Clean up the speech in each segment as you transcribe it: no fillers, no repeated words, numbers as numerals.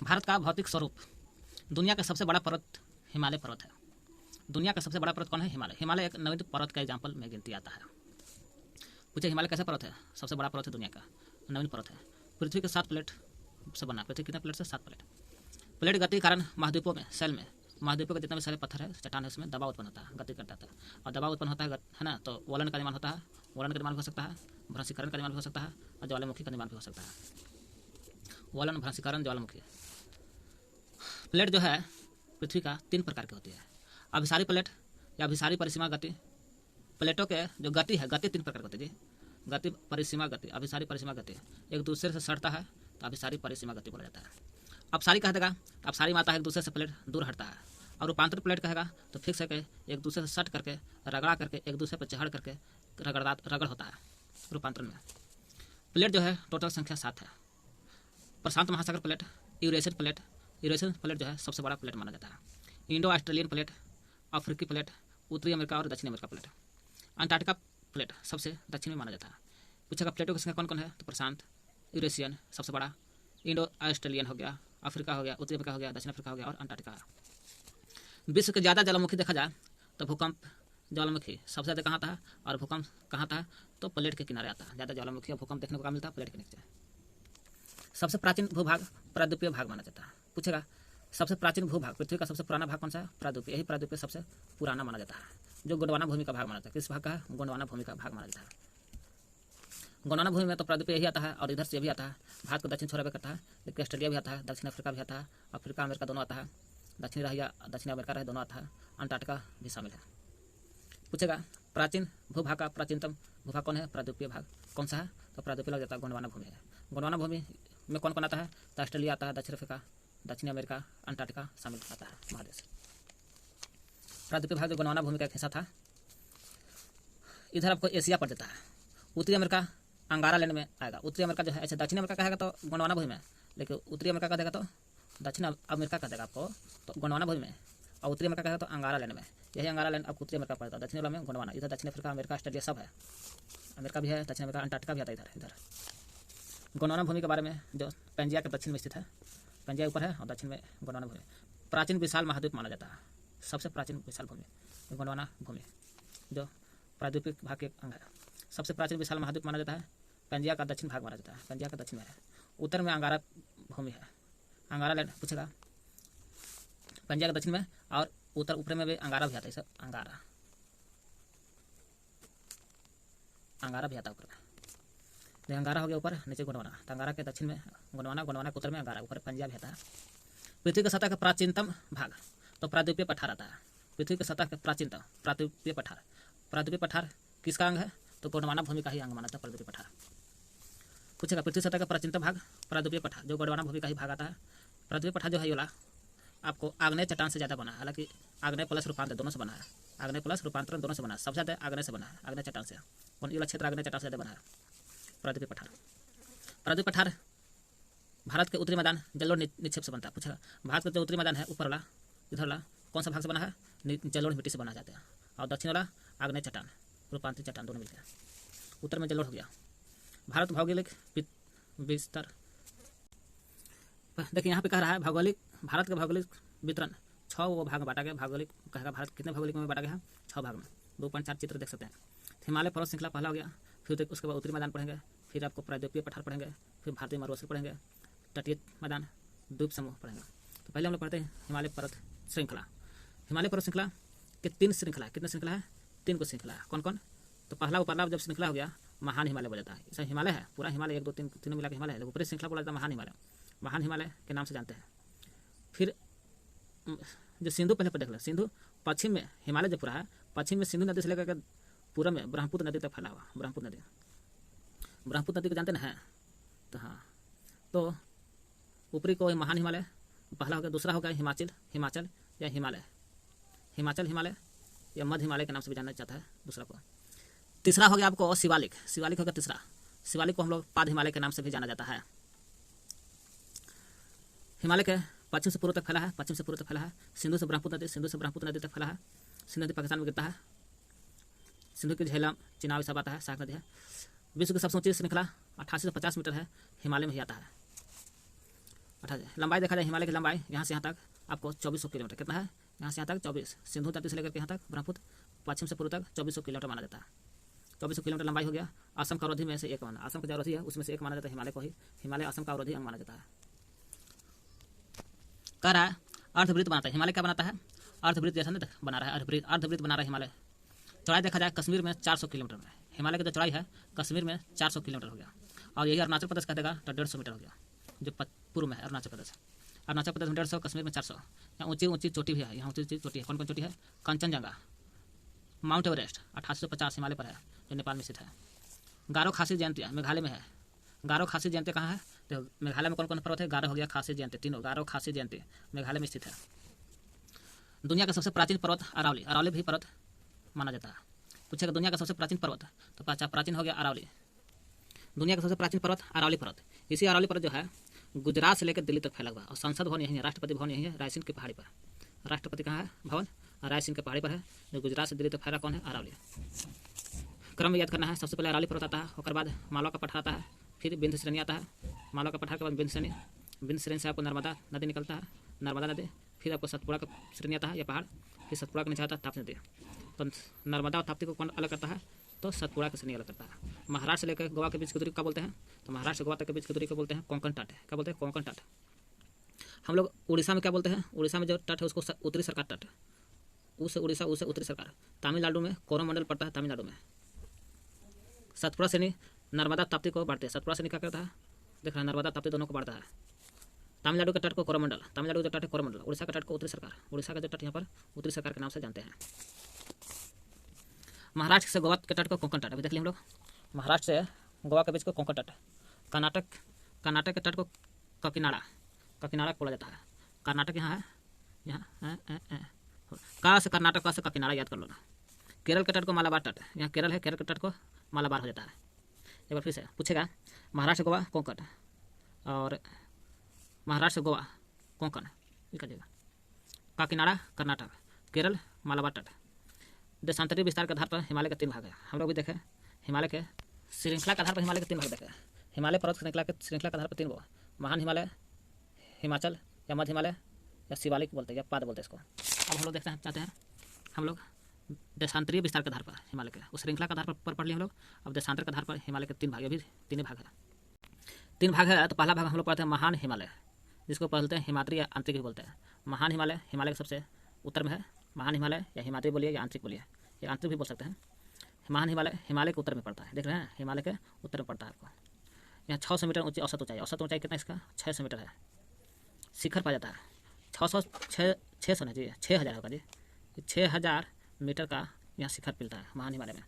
भारत का भौतिक स्वरूप। दुनिया का सबसे बड़ा पर्वत हिमालय पर्वत है। दुनिया का सबसे बड़ा पर्वत कौन है? हिमालय। हिमालय एक नवीन पर्वत का एग्जाम्पल में गिनती आता है। पूछे हिमालय कैसा पर्वत है? सबसे बड़ा पर्वत है दुनिया का, नवीन पर्वत है। पृथ्वी के 7 प्लेट से बना। पृथ्वी कितने प्लेट से? 7 प्लेट। प्लेट गति के कारण महाद्वीपों में सेल में महाद्वीपों के जितने भी सारे पत्थर है, चट्टान है, उसमें दबाव उत्पन्न होता है, गति करता है। और दबाव उत्पन्न होता है ना, तो वलन का निर्माण होता है। वलन का निर्माण हो सकता है, भ्रंशीकरण का निर्माण हो सकता है, और ज्वालामुखी का निर्माण भी हो सकता है। वलन, भ्रंशीकरण, ज्वालामुखी। प्लेट जो है पृथ्वी का 3 प्रकार की होती है। अभिसारी प्लेट या अभिसारी परिसीमा गति। प्लेटों के जो गति है, गति 3 प्रकार की होती है जी। गति, परिसीमा गति, अभिसारी परिसीमा गति। एक दूसरे से सटता है तो अभिसारी परिसीमा गति बोला जाता है। अपसारी कह देगा, अपसारी माता है एक दूसरे से प्लेट दूर हटता है। और रूपांतर प्लेट कहेगा तो फिक्स है कि एक दूसरे से सट करके, रगड़ा करके, एक दूसरे पर चढ़ करके रगड़ होता है रूपांतरण में। प्लेट जो है टोटल संख्या 7 है। प्रशांत महासागर plate, Eurasian plate. Eurasian plate जो है सबसे बड़ा प्लेट माना जाता है। इंडो ऑस्ट्रेलियन प्लेट, अफ्रीकी प्लेट, उत्तरी अमेरिका और दक्षिणी अमेरिका प्लेट। अंटार्कटिका प्लेट सबसे दक्षिण में माना जाता है। पूछेगा प्लेटों की संख्या कौन कौन है? तो प्रशांत, यूरेशियन सबसे बड़ा, इंडो ऑस्ट्रेलियन हो गया, अफ्रीका हो गया, उत्तरी अमेरिका हो गया, दक्षिण अफ्रीका हो गया और अंटार्कटिका। विश्व के ज़्यादा ज्वालामुखी देखा जाए तो भूकंप, ज्वालामुखी सबसे ज़्यादा कहाँ था और भूकंप कहाँ था? तो प्लेट के किनारे आता है। ज़्यादा ज्वालामुखी और भूकंप देखने को कहाँ मिलता है? प्लेट के नीचे। सबसे प्राचीन भूभाग प्रायद्वीपीय भाग माना जाता है। पूछेगा सबसे प्राचीन भूभाग, पृथ्वी का सबसे पुराना भाग कौन सा है? प्रायद्वीपीय। यही प्रायद्वीपीय सबसे पुराना माना जाता है, जो गोंडवाना भूमि का भाग माना जाता है। किस भाग का है? गोंडवाना भूमि का भाग माना जाता है। गोंडवाना भूमि में तो प्रायद्वीपीय यही आता है, और इधर से भी आता है। भारत को दक्षिण छोर पे करता है, लेकिन ऑस्ट्रेलिया भी आता है, दक्षिण अफ्रीका भी आता है, अफ्रीका अमेरिका दोनों आता है, दक्षिणी रह या दक्षिण अमेरिका रहे दोनों आता है, अंटार्कटिका भी शामिल है। पूछेगा प्राचीन भूभाग का प्राचीनतम भूभाग कौन है? प्रायद्वीपीय भाग। कौन सा है? तो प्रायद्वीपीय लग जाता है गोंडवाना भूमि है। गोंडवाना भूमि में कौन कौन आता है? तो ऑस्ट्रेलिया आता है, दक्षिण अफ्रीका, दक्षिणी अमेरिका, अंटार्कटिका शामिल आता है महादेश। प्रायद्वीपीय भाग जो गोंडवाना भूमि का एक हिस्सा था। इधर आपको एशिया पड़ जाता है। उत्तरी अमेरिका अंगारा लैंड में आएगा। उत्तरी अमेरिका जो है, ऐसे दक्षिण अमेरिका कहेगा तो गोंडवाना भूमि में, लेकिन उत्तरी अमेरिका का देगा तो दक्षिण अमेरिका का देगा आपको तो गोंडवाना भूमि में, और उत्तरी अमेरिका कहेगा तो अंगारा लैंड में। यही अंगारा लैंड आपको उत्तरी अमेरिका पड़ता है, दक्षिण वाला में गोंडवाना। इधर दक्षिण अफ्रीका, अमेरिका, ऑस्ट्रेलिया सब है, अमेरिका भी है, दक्षिण अमेरिका, अंटार्कटिका भी आता है इधर। गोंडवाना भूमि के बारे में जो पेंजिया के दक्षिण में स्थित है, पेंजिया ऊपर है और दक्षिण में गोंडवाना भूमि। प्राचीन विशाल महाद्वीप माना जाता है। सबसे प्राचीन विशाल भूमि गोंडवाना भूमि, जो प्रायद्वीपीय भाग के अंग है। सबसे प्राचीन विशाल महाद्वीप माना जाता है। पेंजिया का दक्षिण भाग माना जाता है, पेंजिया का दक्षिण में है। उत्तर में अंगारा भूमि है, अंगारा लैंड। पूछेगा पेंजिया का दक्षिण में और उत्तर ऊपर में भी अंगारा भी आता है, सब अंगारा भी आता है ऊपर में। अंगारा हो गया ऊपर, नीचे गोंडवाना। तो अंगारा के दक्षिण में गोंडवाना, गोंडवाना के उत्तर में अंगारा, ऊपर पेंजिया भी आता है। पृथ्वी की सतह का प्राचीनतम भाग तो प्रायद्वीपीय पठार आता है। पृथ्वी की सतह का प्राचीनतम प्रायद्वीपीय पठार। प्रायद्वीपीय पठार किसका अंग है? तो गोंडवाना भूमि का ही अंग माना जाता है प्रायद्वीपीय पठार। पूछेगा पृथ्वी सतह का प्राचीनतम भाग प्रायद्वीपीय पठार, जो गोंडवाना भूमि का ही भाग आता है। प्रायद्वीपीय पठार जो है ये वाला आपको आग्नेय चट्टान से ज़्यादा बना है। हालांकि आग्नेय प्लस रूपांतर दोनों से बना है, आग्नेय प्लस रूपांतरण दोनों से बना है। सबसे ज़्यादा आग्नेय से बना है, आग्नेय चट्टान से। और ये वाला क्षेत्र आग्नेय चट्टान से ज़्यादा बना है प्रायद्वीपीय पठार। प्रायद्वीपीय पठार भारत के उत्तरी मैदान जलोढ़ निक्षेप से बनता है। पूछेगा भारत का जो उत्तरी मैदान है ऊपर वाला, इधर वाला कौन सा भाग से बना है? जलोढ़ मिट्टी से बना जाता है। और दक्षिण वाला आग्नेय चट्टान, रूपांतरित चट्टान दोनों मिलते हैं। उत्तर में जलोढ़ हो गया। भारत भौगोलिक विस्तार देखिए यहाँ पे कह रहा है भौगोलिक, भारत का भौगोलिक वितरण 6 भाग में बांटा गया। भौगोलिक कहेगा भारत कितने भौगोलिक में बांटा गया है? 6 भाग में। 2.4 चित्र देख सकते हैं। हिमालय पर्वत श्रृंखला पहला हो गया, फिर उसके बाद उत्तरी मैदान पढ़ेंगे, फिर आपको प्रायद्वीपीय पठार पढ़ेंगे, फिर भारतीय मरुस्थल पढ़ेंगे, तटीय मैदान, द्वीप समूह पढ़ेंगे। तो पहले हम लोग पढ़ते हैं हिमालय पर्वत श्रृंखला। हिमालय पर्वत श्रृंखला के 3 श्रृंखला, कितने श्रृंखला है? 3 को श्रृंखला है। कौन कौन? तो पहला ऊपरला जब श्रृंखला हो गया महान हिमालय बोला जाता है। इसे हिमालय है पूरा, हिमालय 1 2 3 तीनों मिला के हिमालय है, ऊपरी श्रृंखला बोला जाता है महान हिमालय। महान हिमालय के नाम से जानते हैं। फिर जो सिंधु पहले पर देख लो, सिंधु पश्चिम में हिमालय जो पूरा है, पश्चिम में सिंधु नदी से लेकर पूर्व में ब्रह्मपुत्र नदी तक फैला हुआ। ब्रह्मपुत्र नदी को जानते ना? है तो हाँ, तो ऊपरी को महान हिमालय पहला हो गया। दूसरा हो गया हिमाचल या हिमालय या मध्य हिमालय के नाम से भी जाना जाता है दूसरा को। तीसरा हो गया आपको शिवालिक हो गया तीसरा। शिवालिक को हम लोग पाद हिमालय के नाम से भी जाना जाता है। हिमालय के पश्चिम से पूर्व तक फैला है, सिंधु से ब्रह्मपुत्र नदी तक फैला है। सिंधु नदी पाकिस्तान में गिरता है। सिंधु की झेलम, चिनाब सब आता है, सहायक नदी है। विश्व की सबसे ऊंची श्रृंखला 88 से 50 मीटर है, हिमालय में ही आता है। लंबाई देखा जाए हिमालय की लंबाई यहाँ से यहाँ तक आपको 2400 किलोमीटर, कितना है यहाँ से यहाँ तक 24, सिंधु तट से लेकर के यहाँ तक ब्रह्मपुत्र पश्चिम से पूर्व तक 2400 किलोमीटर माना जाता है। 2400 किलोमीटर लंबाई हो गया। असम का अवरोधी में से एक माना, असम का जो अवरोधी है उसमें से एक माना जाता है हिमालय को ही, हिमालय असम का अवरोधी अंग माना जाता है। कह रहा है अर्धवृत्त बनाता है हिमालय, क्या बनाता है अर्धवृत्त जैसा नहीं बना रहा है, अर्धवृत्त बना रहा है हिमालय। चौड़ाई देखा जाए कश्मीर में 400 किलोमीटर में, हिमालय की जो चौड़ाई है कश्मीर में 400 किलोमीटर हो गया। और यही अरुणाचल प्रदेश का देगा तो 150 मीटर हो गया, जो पूर्व में है अरुणाचल प्रदेश में 150, कश्मीर में 400। यहाँ ऊंची ऊंची चोटी भी है, यहाँ ऊंची ऊंची चोटी है, कौन कौन चोटी है, कंचनजंगा, माउंट एवरेस्ट 8850 हिमालय पर है जो नेपाल में स्थित है। गारो खासी जयंती मेघालय में है। गारो खासी जयंती कहाँ है, तो मेघालय में कौन कौन पर्वत है, गारो हो गया, खासी जयंती, तीनों गारो खासी जयंती मेघालय में स्थित है। दुनिया का सबसे प्राचीन पर्वत अरावली, अरावली भी पर्वत माना जाता है। पूछेगा दुनिया का सबसे प्राचीन पर्वत, तो प्राचीन हो गया अरावली। दुनिया का सबसे प्राचीन पर्वत अरावली पर्वत। इसी अरावली पर्वत जो है गुजरात से लेकर दिल्ली तक फैला हुआ है और संसद भवन यही है, राष्ट्रपति भवन यही है, रायसीन की पहाड़ी पर। राष्ट्रपति कहाँ है भवन, रायसीन की पहाड़ी पर है। जो गुजरात से दिल्ली तक फैला कौन है, अरावली। क्रम याद करना है, सबसे पहले अरावली पर्वत आता है, उसके बाद मालवा का पठार आता है, फिर बिंद श्रेणी आता है, मालवा का पठार के बाद बिंद श्रेणी से आपको नर्मदा नदी निकलता है, नर्मदा नदी, फिर आपको सतपुड़ा का श्रेणी आता है या पहाड़, फिर सतपुड़ा के नीचे आता है ताप्ती नदी। तो नर्मदा और ताप्ती को कौन अलग करता है, तो सतपुड़ा की श्रेणी अलग करता है। महाराष्ट्र से लेकर गोवा के बीच की दूरी क्या बोलते हैं, तो महाराष्ट्र गोवा तक के बीच की दूरी को बोलते हैं कोंकण तट, क्या बोलते हैं कोंकण तट। हम लोग उड़ीसा में क्या बोलते हैं, उड़ीसा में जो तट है उसको उत्तरी सरकार तट, उसे उड़ीसा उसे उत्तरी सरकार। तमिलनाडु में कोरोमंडल पड़ता है, तमिलनाडु में। सतपुड़ा श्रेणी नर्मदा ताप्ती को बांटते हैं, सतपुड़ा श्रेणी क्या करता है, देख रहे हैं नर्मदा ताप्ती दोनों को बांटता है। तमिलनाडु के तट को कोरोमंडल, तमिलनाडु का तट है कोरोमंडल, उड़ीसा का तट को उत्तरी सरकार, उड़ीसा का जो तट यहाँ पर उत्तरी सरकार के नाम से जानते हैं। महाराष्ट्र से गोवा के तट को कोंकण तट, अभी देख लिया हम लोग, महाराष्ट्र से गोवा के बीच को कोंकण तट। कर्नाटक के तट को ककिनाड़ा बोला जाता है। कर्नाटक यहाँ है, यहाँ का से कर्नाटक, का से ककिनाड़ा याद कर लो ना। केरल के तट को मालाबार तट, यहाँ केरल है, केरल के तट को मालाबार हो जाता है। एक बार फिर से पूछेगा, महाराष्ट्र गोवा कोंकण और महाराष्ट्र गोवा कोंकण ये करिएगा। काकीनाडा कर्नाटक, केरल मालाबार तट। देशांतरीय विस्तार के आधार पर हिमालय के 3 भाग है। हम लोग भी देखें हिमालय के श्रृंखला के आधार पर हिमालय के 3 भाग देखें। हिमालय पर्वत श्रृंखला के आधार पर 3 गो, महान हिमालय, हिमाचल या मध्य हिमालय या शिवालिक बोलते हैं या पाद बोलते हैं इसको। अब हम लोग देखते हैं चाहते हैं हम लोग देशांतरीय विस्तार के आधार पर हिमालय के उस श्रृंखला के आधार पर पढ़ लिए हम लोग। अब देशांतर के आधार पर हिमालय के 3 भाग, अभी 3 भाग है। 3 भाग है तो पहला भाग हम लोग पढ़ते हैं महान हिमालय, जिसको बोलते हैं हिमाद्री या आंतरिक भी बोलते हैं। महान हिमालय हिमालय के सबसे उत्तर में है, महान हिमालय या हिमाद्री बोलिए या आंतरिक बोलिए, या आंतरिक भी बोल सकते हैं। महान हिमालय हिमालय के उत्तर में पड़ता है, देख रहे हैं हिमालय के उत्तर में पड़ता है। आपको यहाँ 600 मीटर ऊंची औसत ऊंचाई कितना इसका 600 मीटर है। शिखर पाया जाता है 600 नहीं जी 6000 होगा जी, 6000 मीटर का यहाँ शिखर मिलता है महान हिमालय में,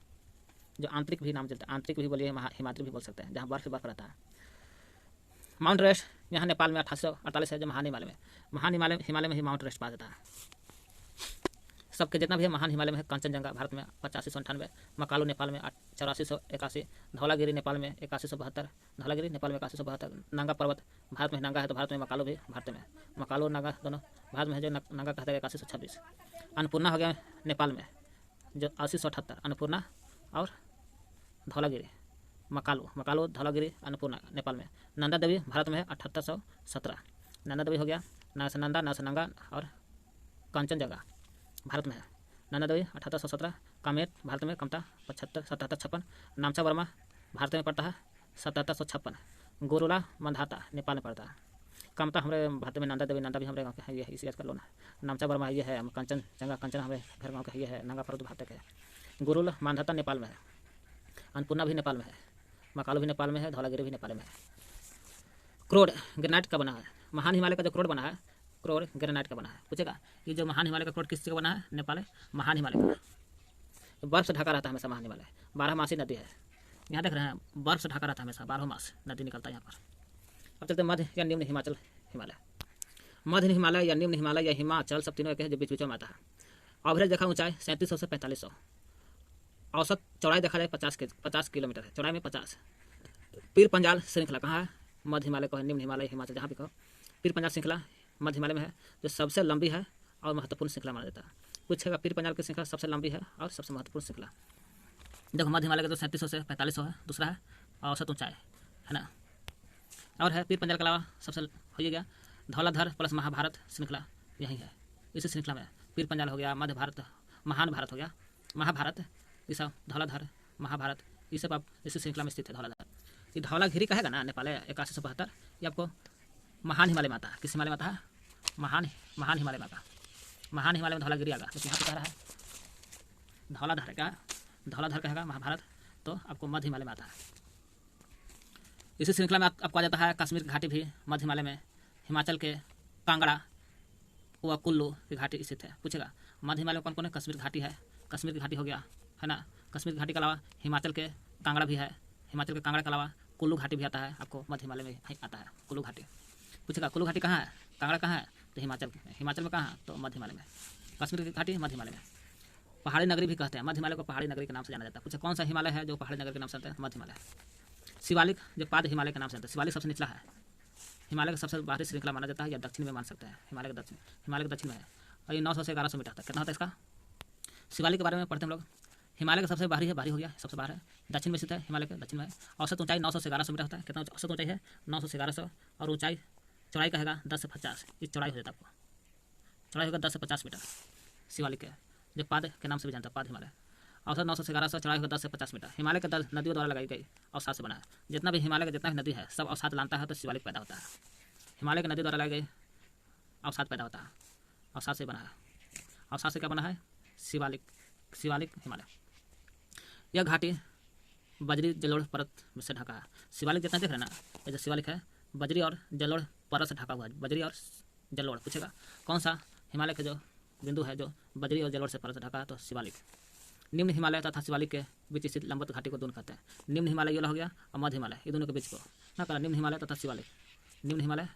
जो आंतरिक भी नाम चलता है, आंतरिक भी बोलिए हिमाद्री भी बोल सकते हैं, जहाँ बर्फ रहता है। माउंट एवरेस्ट यहाँ नेपाल में 1848 है, जो महान हिमालय में ही माउंट एवरेस्ट पाया जाता है। सबके जितना भी है महान हिमालय में है। कंचनजंगा भारत में 8598, मकालू नेपाल में 8481, धौलागिरी नेपाल में 8172, नंगा पर्वत भारत में नंगा है तो भारत में मकालू भी भारत में, मकालू और नंगा दोनों भारत में है, जो नंगा कहता है 8126। अन्नपूर्णा हो गया नेपाल में जो 8078, अन्नपूर्णा और धौलागिरी, मकालू धौलागिरी अन्नपूर्णा नेपाल में। नंदा देवी भारत में है 7817, नंदा देवी हो गया, नंगा और कंचनजंगा भारत में है। नंदा देवी 7817, कामेत भारत में कमता 7756, नामचा वर्मा भारत में पड़ता है 7756, गोरुला मंधाता नेपाल में पड़ता है। कमता हमारे भारत में, नंदा देवी नंदा भी हमारे गाँव के है, ये इसी याद कर लो ना। नामचा वर्मा ये है, कंचनजंगा कंचन हमारे घर गाँव का ये है, नंगा पर्वत भारत के है। गोरुला मंधाता नेपाल में है, अन्नपूर्णा भी नेपाल में है, मकालू भी नेपाल में है, धौलागिरी भी नेपाल में है। क्रोड ग्रेनाइट का बना है, महान हिमालय का जो क्रोड बना है क्रोड ग्रेनाइट का बना है। पूछेगा ये जो महान हिमालय का क्रोड किससे बना है, नेपाल महान हिमालय का। बर्फ से ढका रहता है हमेशा महान हिमालय, 12मासी नदी है, यहाँ देख रहे हैं बर्फ से ढका रहता है हमेशा, 12 मास नदी निकलता है यहाँ पर। अब चलते मध्य या निम्न हिमाचल हिमालय, मध्य हिमालय या निम्न हिमालय या हिमाचल सब तीनों एक है, जो बीच बीच में आता है। एवरेज देखा ऊंचाई 3700 से 4500, औसत चौड़ाई देखा जाए 50 किलोमीटर है, चौड़ाई में 50। पीर पंजाल श्रृंखला कहाँ है, मध्य हिमालय को है, निम्न हिमालय हिमाचल जहाँ भी कहो। पीर पंजाल श्रृंखला मध्य हिमालय में है, जो सबसे लंबी है और महत्वपूर्ण श्रृंखला माना जाता है। पूछेगा पीर पंजाल की श्रृंखला सबसे लंबी है और सबसे महत्वपूर्ण श्रृंखला। देखो मध्य हिमालय का तो 3700 से 4500 है, दूसरा है औसत ऊंचाई है ना, और है पीर पंजाल के अलावा सबसे हो गया धौलाधर प्लस महाभारत श्रृंखला यही है। इसी श्रृंखला में पीर पंजाल हो गया, मध्य भारत, महान भारत हो गया, महाभारत, ये सब धौलाधर, महाभारत, ये सब आप इसी श्रृंखला में स्थित है। धौलाधर ये धौलागिरी का है ना, नेपाल 8172, ये आपको महान हिमालय में आता है। किस हिमालय में आता है? महान हिमालय में आता है। महान हिमालय में धौलागिरी आएगा, तो यहाँ पे कह रहा है धौलाधर का, धौलाधर कहेगा महाभारत, तो आपको मध्य हिमालय में आता है। इसी श्रृंखला में आपको आ जाता है कश्मीर की घाटी भी मध्य हिमालय में, हिमाचल के कांगड़ा व कुल्लू की घाटी स्थित है। पूछेगा मध्य हिमालय में कौन कौन है? कश्मीर की घाटी है, कश्मीर की घाटी हो गया है ना। कश्मीर की घाटी के अलावा हिमाचल के कांगड़ा भी है, हिमाचल के कांगड़ा के अलावा कुल्लू घाटी भी आता है, आपको मध्य हिमालय में आता है कुल्लू घाटी। पूछेगा कुल्लू घाटी कहाँ है? कांगड़ा कहाँ है? तो हिमाचल में कहाँ? तो मध्य हिमालय में। कश्मीर की घाटी मध्य हिमालय में। पहाड़ी नगरी भी कहते हैं, मध्य हिमालय को पहाड़ी नगरी के नाम से जाना जाता है। पूछे कौन सा हिमालय है जो पहाड़ी नगरी के नाम से जानते हैं? मध्य हिमालय। शिवालिक जो पाद हिमालय के नाम से जानते हैं, शिवालिक सबसे निचला है, हिमालय का सबसे बाहरी श्रृंखला माना जाता है, या दक्षिण में मान सकते हैं, हिमालय के दक्षिण में है, और ये 900 से 1100 मीटर तक कितना होता है इसका? शिवालिक के बारे में पढ़ते हम लोग। हिमालय का सबसे बाहरी है, बाहरी हो गया, सबसे बाहर है, दक्षिण में स्थित है, हिमालय के दक्षिण में है। औसत ऊंचाई 900 से 1100 मीटर होता है। कितना औसत ऊंचाई है? 900 से 1100, और ऊंचाई चौड़ाई कहेगा 10 से 50, इस चौड़ाई हो जाता है आपको, चौड़ाई होगा 10 से 50 मीटर शिवालिक है, जो पाद के नाम से भी जानता है, पाद हिमालय। औसत 900 से 1100, चौड़ाई होगा 10 से 50 मीटर। हिमालय के दल नदियों द्वारा लगाई गई अवसाद से बना है। जितना भी हिमालय का जितना भी नदी है सब अवसाद लाता है, तो शिवालिक पैदा होता है। हिमालय के नदी द्वारा लगाई गई अवसाद पैदा होता है, अवसाद से बना है। अवसाद से क्या बना है? शिवालिक हिमालय। यह घाटी बजरी जलोढ़ परत से ढका है। शिवालिक जितना देख रहे हैं ना, ये जो शिवालिक है बजरी और जलोढ़ परत से ढका हुआ है, बजरी और जलोढ़। पूछेगा कौन सा हिमालय के जो बिंदु है जो बजरी और जलोढ़ से परत से ढका है? तो शिवालिक। निम्न हिमालय तथा शिवालिक के बीच स्थित लंबवत घाटी को दून कहते हैं। निम्न हिमालय ये हो गया और मध्य हिमालय, ये दोनों के बीच को ना करा, निम्न हिमालय तथा शिवालिक, निम्न हिमालय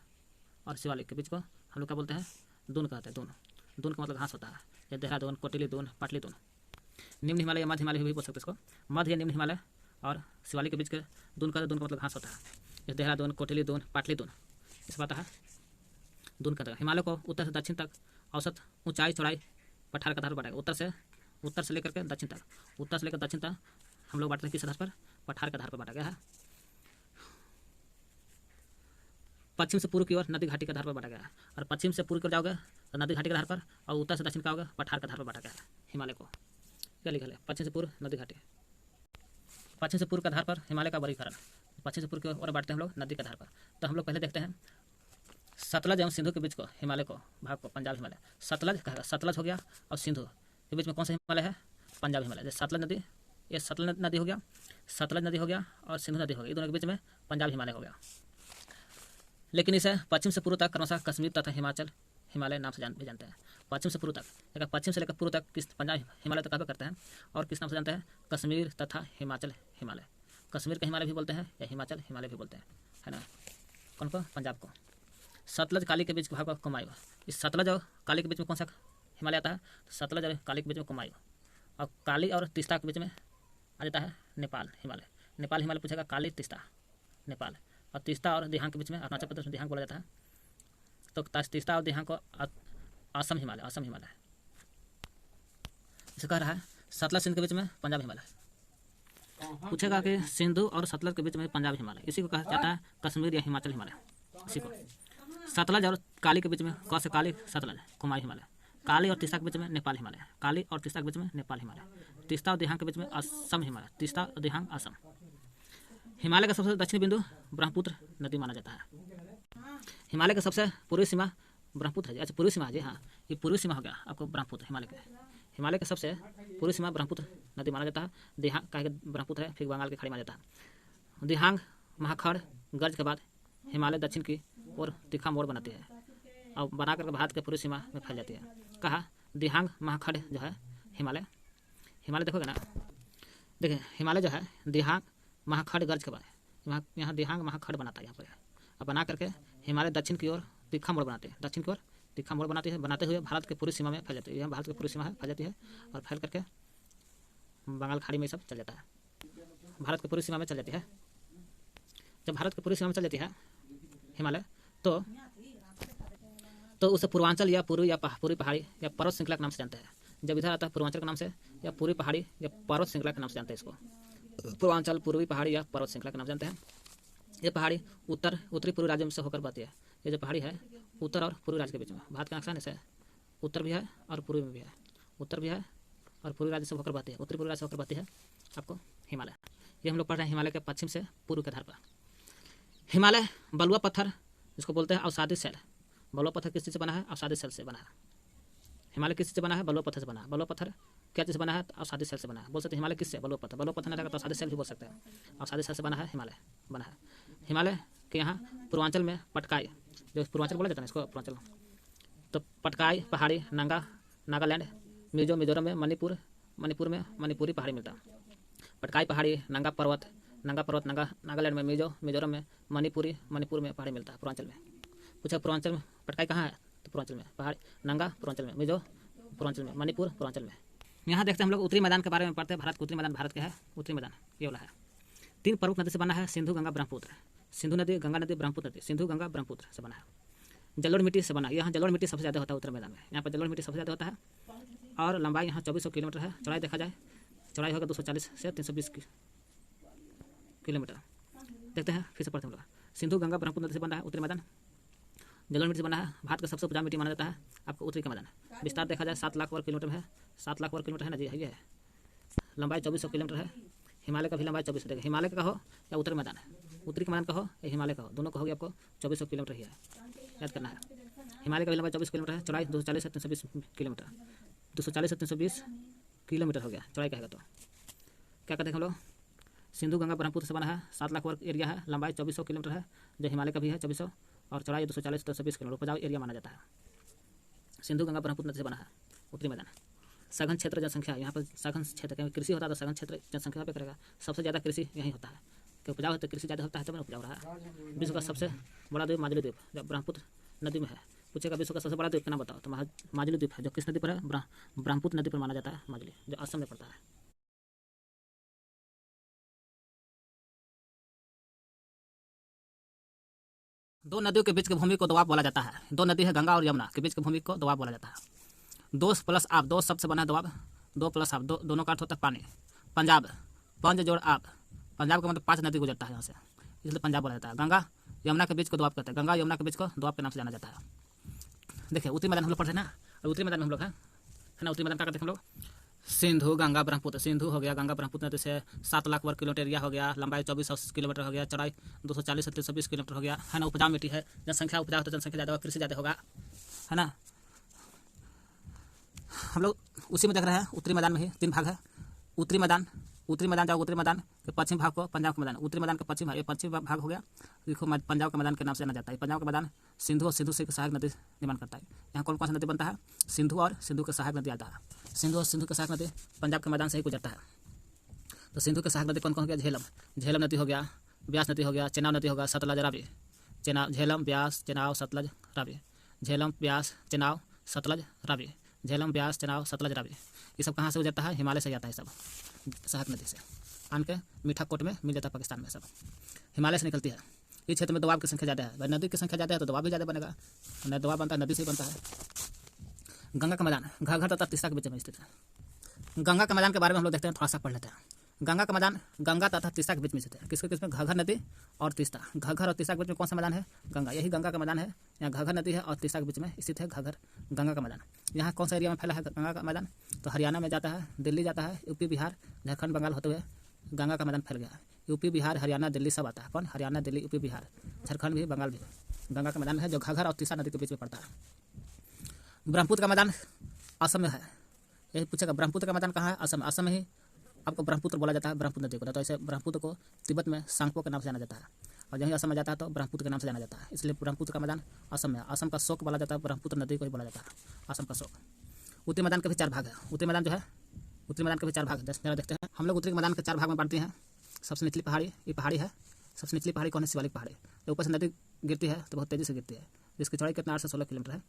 और शिवालिक के बीच को हम लोग क्या बोलते हैं? दून कहते हैं। दून का मतलब घास होता है, जैसे देहरादून, कोटिली दून, पाटली दून। निम्न हिमालय या मध्य हिमालय भी बोल सकते हैं इसको। मध्य या निम्न हिमालय और शिवालिक के बीच के दून का मतलब घास होता है, जैसे देहरादून, कोटिली दून, पाटली दून, इस बात है दून कहते हैं। हिमालय को उत्तर से दक्षिण तक औसत ऊंचाई चौड़ाई पठार के आधार पर बांटेगा। उत्तर से लेकर के दक्षिण तक, उत्तर से लेकर दक्षिण तक हम लोग बांटते हैं किस आधार पर? पठार के आधार पर बांटा गया है। पश्चिम से पूर्व की ओर नदी घाटी के आधार पर बांटा गया है, और पश्चिम से पूर्व की ओर जाओगे तो नदी घाटी के आधार पर, और उत्तर से दक्षिण का होगा पठार के आधार पर बांटा गया है हिमालय को। क्या लिखा है? पश्चिम से पूर्व नदी घाटी, पश्चिम से पूर्व के आधार पर हिमालय का वर्गीकरण। पश्चिम से पूर्व की ओर बांटते हैं हम लोग नदी के आधार पर। तो हम लोग पहले देखते हैं सतलज एवं सिंधु के बीच को, हिमालय को, भाग को पंजाब हिमालय। सतलज कहेगा, सतलज हो गया और सिंधु के बीच में कौन सा हिमालय है? पंजाब हिमालय। जैसे सतलज नदी, ये सतलज नदी हो गया, सतलज नदी हो गया और सिंधु नदी हो गई, ये दोनों के बीच में पंजाब हिमालय हो गया। लेकिन इसे पश्चिम से पूर्व तक क्रमशः कश्मीर तथा हिमाचल हिमालय नाम से भी जानते हैं। पश्चिम से पूर्व तक, अगर पश्चिम से लेकर पूर्व तक किस पंजाब हिमालय तक कहा करते हैं, और किस नाम से जानते हैं? कश्मीर तथा हिमाचल हिमालय। कश्मीर का हिमालय भी बोलते हैं या हिमाचल हिमालय भी बोलते हैं, है ना। कौन को? पंजाब को। सतलज काली के बीच भाग को कुमायूं। इस सतलज और काली के बीच में कौन सा हिमालय आता है? तो सतलज और काली के बीच में कुमायूं, और काली और तीस्ता के बीच में आ जाता है नेपाल हिमालय। नेपाल हिमालय पूछेगा, काली तीस्ता नेपाल, और तीस्ता और दिहांग के बीच में अरुणाचल प्रदेश में दिहांग बोला जाता है, तो तीस्ता और दिहांग को असम हिमालय, असम हिमालय। इसे कह रहा है सतलज सिंध के बीच में पंजाब हिमालय। पूछेगा कि सिंधु और सतलज के बीच में पंजाब हिमालय, इसी को कहा जाता है कश्मीर या हिमाचल हिमालय। इसी को सतलज और काली के बीच में, क से काली सतलज कुमायूं हिमालय। काली और तीस्ता के बीच में नेपाल हिमालय, काली और तीस्ता के बीच में नेपाल हिमालय। तीस्ता और दिहांग के बीच में असम हिमालय, तीस्ता और दिहांग असम। हिमालय का सबसे दक्षिणी बिंदु ब्रह्मपुत्र नदी माना जाता है। हिमालय का सबसे पूर्वी सीमा ब्रह्मपुत्र है। अच्छा, पूर्वी सीमा है जी, हाँ, ये पूर्वी सीमा हो गया आपको ब्रह्मपुत्र। हिमालय के सबसे पूर्वी सीमा ब्रह्मपुत्र नदी माना जाता है। दिहांग का ब्रह्मपुत्र है, फिर बंगाल की खाड़ी माना जाता है। दिहांग महाखड़ गर्ज के बाद हिमालय दक्षिण की ओर तीखा मोड़ बनाती है और बना करके भारत के पूर्वी सीमा में फैल जाती है। कहा दिहांग महाखड़ जो है हिमालय देखोगे ना, देखिए हिमालय जो है दिहांग महाखड़ गर्ज के बाद यहाँ दिहांग महाखड़ बनाता है यहाँ पर, अब बना करके हिमालय दक्षिण की ओर तीखा मोड़ बनाते हैं, दक्षिण की ओर तीखा मोड़ बनाती है, बनाते हुए भारत के पूर्वी सीमा में फैल जाती है। यहाँ भारत की पूर्वी सीमा है, फैल जाती है और फैल करके बंगाल खाड़ी में सब चल जाता है, भारत की पूर्वी सीमा में चल जाती है। जब भारत की पूर्वी सीमा में चल जाती है हिमालय, तो उसे पूर्वांचल या पूर्वी पहाड़ी या पर्वत श्रृंखला के नाम से जानते हैं। जब इधर आता है पूर्वांचल के नाम से या पूर्वी पहाड़ी या पर्वत श्रृंखला के नाम से जानते हैं इसको। पूर्वांचल, पूर्वी पहाड़ी या पर्वत श्रृंखला के नाम जानते हैं। ये पहाड़ी उत्तरी पूर्वी राज्यों से होकर बहती है। ये जो पहाड़ी है उत्तर और पूर्वी राज्य के बीच में। भारत का नक्शा जैसे उत्तर भी है और पूर्वी में भी है, उत्तर भी है और पूर्वी राज्य से होकर बहती है, उत्तरी पूर्वी राज्य से होकर बहती है आपको हिमालय। ये हम लोग पढ़ रहे हैं हिमालय के पश्चिम से पूर्व के आधार पर। हिमालय बलुआ पत्थर जिसको बोलते हैं अवसादी सेल। बलुआ पत्थर किस चीज़ से बना है? अवसादी सेल से बना है। हिमालय किस चीज़ से बना है? बलुआ पत्थर से बना है। बलुआ पत्थर क्या चीज़ से बना है? अवसादी सेल से बना है। बोल सकते हैं हिमालय किससे? बलुआ पत्थर। बलुआ पत्थर नहीं रहेगा तो अवसादी सेल भी बोल सकते हैं। अवसादी सेल से बना है हिमालय बना है। हिमालय के यहाँ पूर्वांचल में पटकाई, जो पूर्वांचल बोला जाता है इसको पूर्वांचल, तो पटकाई पहाड़ी, नागालैंड, मिजोरम में, मणिपुर में मणिपुरी पहाड़ी मिलता है। पटकाई पहाड़ी, नंगा पर्वत नागालैंड में, मिजोरम में, मणिपुर में पहाड़ी मिलता है पूर्वांचल में। पूछा पूर्वांचल में पटकाई कहाँ है? तो पूर्वांचल में, पहाड़ी नंगा पूर्वांचल में, मिजो पूर्वांचल में, मणिपुर पूर्वांचल में। यहाँ देखते हैं हम लोग उत्तरी मैदान के बारे में पढ़ते हैं। भारत का उत्तरी मैदान, भारत का है उत्तरी मैदान ये वाला है। 3 प्रमुख नदी से बना है, सिंधु, गंगा, ब्रह्मपुत्र। सिंधु नदी, गंगा नदी, ब्रह्मपुत्र नदी, सिंधु, गंगा, ब्रह्मपुत्र से बना है। जलोढ़ मिट्टी से बना है। यहाँ जलोढ़ मिट्टी सबसे ज़्यादा होता है उत्तरी मैदान में, यहाँ पर जलोढ़ मिट्टी सबसे ज़्यादा होता है। और लंबाई यहाँ 2400 किलोमीटर है। चौड़ाई देखा जाए, चौड़ाई होगा 240 से 320 किलोमीटर। देखते हैं फिर से पढ़ते हैं हम लोग। सिंधु, गंगा, ब्रह्मपुत्र नदी से बना है उत्तरी मैदान। जलोढ़ मिट्टी से बना है। भारत का सबसे उपजाऊ मिट्टी माना जाता है आपको उत्तरी का मैदान। विस्तार देखा जाए 7 लाख वर्ग किलोमीटर में है, 7 लाख वर्ग किलोमीटर है ना जी, ये है। लंबाई 2400 किलोमीटर है। हिमालय का भी लंबाई 2400। देखिए हिमालय का हो या उत्तरी मैदान है, उत्तरी का मैदान का हो या हिमालय का हो, दोनों का होगी आपको 2400 किलोमीटर ही है, याद करना है। हिमालय का भी लंबाई 24 किलोमीटर है। चौड़ाई 240 से 320 किलोमीटर, 240 से 320 किलोमीटर हो गया चौड़ाई कहेगा तो। क्या कहते हैं हम लोग? सिंधु, गंगा, ब्रह्मपुत्र से बना है। 7 लाख वर्ग एरिया है। लंबाई 2400 किलोमीटर है, जो हिमालय का भी है 2400, और चौड़ाई 240 से 320 किलोमीटर उपजाऊ एरिया माना जाता है। सिंधु, गंगा, ब्रह्मपुत्र नदी से बना है उत्तरी मैदान। सघन क्षेत्र जनसंख्या, यहाँ पर सघन क्षेत्र, क्योंकि कृषि होता है तो सघन क्षेत्र जनसंख्या पे करेगा। सबसे ज़्यादा कृषि यहीं होता है, कि उपजाऊ होता है, कृषि ज़्यादा होता है तब उपजाऊ रहा है। विश्व का सबसे बड़ा द्वीप माजुली द्वीप, जो ब्रह्मपुत्र नदी में है। पूछेगा विश्व का सबसे बड़ा द्वीप का नाम बताओ, तो माजुली द्वीप है, जो किस नदी पर है? ब्रह्मपुत्र नदी पर माना जाता है माजुली, जो असम में पड़ता है। दो नदियों के बीच की भूमि को दोआब बोला जाता है। दो नदी है गंगा और यमुना के बीच की भूमि को दोआब बोला जाता है। 2 प्लस आब, 2 शब्द से बना है दोआब। 2 प्लस आब, दोनों का अर्थ होता है पानी। पंजाब, पंज जोड़ आब, पंजाब का मतलब 5 नदी गुजरता है यहाँ से, इसलिए पंजाब बोला जाता है। गंगा यमुना के बीच को दोआब कहते हैं। गंगा यमुना के बीच को दोआब के नाम से जाना जाता है। देखिए उत्तरी मैदान हम लोग पढ़े ना, और उत्तरी मैदान में हम लोग है ना, उत्तरी मैदान क्या करते हैं हम लोग? सिंधु, गंगा, ब्रह्मपुत्र। सिंधु हो गया, गंगा ब्रह्मपुत्र नदी से 7 लाख वर्ग किलोमीटर एरिया हो गया। लंबाई 2400 किलोमीटर हो गया। चौड़ाई 240 से 320 किलोमीटर हो गया, है ना। उपजाऊ मिट्टी है, जनसंख्या उपजाऊ तो जनसंख्या ज़्यादा होगा, कृषि ज़्यादा होगा, है ना। हम लोग उसी में देख रहे हैं उत्तरी मैदान में ही 3 भाग है। उत्तरी मैदान जाओ, उत्तरी मैदान के पश्चिम भाग को पंजाब का मैदान। उत्तरी मैदान का पश्चिम भाग, ये पश्चिम भाग हो गया, देखो पंजाब के मैदान के नाम से जाना जाता है। पंजाब का मैदान सिंधु और सिंधु से सहायक नदी निर्माण करता है। यहाँ कौन कौन सा नदी बनता है? सिंधु और सिंधु के सहायक नदी आता है। सिंधु और सिंधु के सहायक नदी पंजाब के मैदान से ही गुजरता है। तो सिंधु के सहायक नदी कौन कौन हो गया? झेलम नदी हो गया, ब्यास नदी हो गया, चेनाब नदी होगा, सतलज, रावी। झेलम, ब्यास, चेनाब, सतलज, रावी। झेलम, ब्यास, चेनाब, सतलज, रावी। झेलम, ब्यास, चेनाब, सतलज, रावी। ये सब कहाँ से गुजरता है? हिमालय से जाता है सब, सहायक नदी से आन के मीठा कोट में मिल जाता है पाकिस्तान में, सब हिमालय से निकलती है। इस क्षेत्र में दबाव की संख्या ज़्यादा है, भाई नदी की संख्या ज़्यादा है तो दबाव भी ज़्यादा बनेगा। दबाव बनता है नदी से ही बनता है। गंगा का मैदान घाघर तथा तीस्ता के बीच में स्थित है। गंगा के मैदान के बारे में हम लोग देखते हैं, थोड़ा सा पढ़ लेते हैं। गंगा का मैदान गंगा तथा तीस्ता के बीच में स्थित है। किसके बीच में? घाघर नदी और तीस्ता। घाघर और तीस्ता के बीच में कौन सा मैदान है? गंगा, यही गंगा का मैदान है। यहाँ घाघर नदी है और तीस्ता के बीच में स्थित है गंगा का मैदान। यहाँ कौन सा एरिया में फैला है गंगा का मैदान? तो हरियाणा में जाता है, दिल्ली जाता है, यूपी, बिहार, झारखंड, बंगाल होते हुए गंगा का मैदान फैल गया है। यूपी, बिहार, हरियाणा, दिल्ली सब आता है। कौन? हरियाणा, दिल्ली, यूपी, बिहार, झारखंड भी, बंगाल भी गंगा का मैदान है, जो घाघर और तीस्ता नदी के बीच में पड़ता है। ब्रह्मपुत्र का मैदान असम में है। यही पूछेगा ब्रह्मपुत्र का मैदान कहाँ है? असम। असम में ही आपको ब्रह्मपुत्र बोला जाता है, ब्रह्मपुत्र नदी को। तो ऐसे ब्रह्मपुत्र को तिब्बत में सांगपो के नाम से जाना जाता है, और यहीं असम में जाता है तो ब्रह्मपुत्र के नाम से जाना जाता है। इसलिए ब्रह्मपुत्र का मैदान असम में है। असम का शोक बोला जाता है, ब्रह्मपुत्र नदी को ही बोला जाता है, असम का शोक। उत्तरी मैदान के भी 4 भाग है। उत्तरी मैदान जो है, उत्तरी मैदान के भी 4 भाग देखते हैं हम लोग। उत्तरी मैदान के 4 भाग में बांटते हैं। सबसे निचली पहाड़ी, ये पहाड़ी है। सबसे निचली पहाड़ी कौन है? शिवालिक पहाड़ी। तो ऊपर से नदी गिरती है तो बहुत तेज़ी से गिरती है, जिसकी चौड़ाई कितना 8 से 16 किलोमीटर है।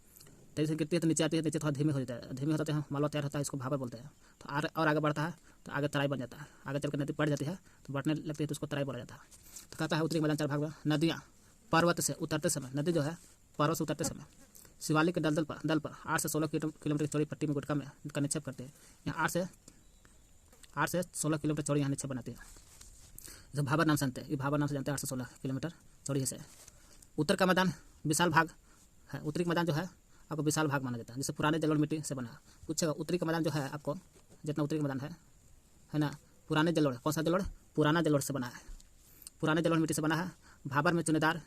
तेज़ी से गिरती है तो नीचे आती है, नीचे थोड़ा धीमे हो जाता है, धीमे होता है मालवा तैयार होता है, इसको भाबर बोलते हैं। तो और आगे बढ़ता है तो आगे तराई बन जाता है, आगे चल कर नदी बढ़ जाती है तो बढ़ने लगती है तो उसको तराई बोला जाता है। तो कहता है उत्तरी मैदान 4 भाग में। नदियाँ पर्वत से उतरते समय, नदी जो है पर्वत से उतरते समय शिवालिक के दल पर 8 से 16 किलोमीटर चौड़ी पट्टी में गुटका में का निक्षेप करते हैं। यहाँ 8 से 16 किलोमीटर चौड़ी यहाँ निक्षेप बनाती है, जो भाबर नाम से जानते हैं। ये भाबर नाम से जानते हैं, 8 से 16 किलोमीटर चौड़ी है। उत्तर का मैदान विशाल भाग है। उत्तरी का मैदान जो है आपको विशाल भाग माना जाता है, जिससे पुराने जलोढ़ मिट्टी से बना है। पूछेगा उत्तरी का मैदान जो है आपको जितना उत्तरी का मैदान है ना, पुराने जलोढ़, कौन सा जलोढ़? पुराना जलोढ़ से बना है, पुराने जलोढ़ मिट्टी से बना है। भाबर में चुनेदार,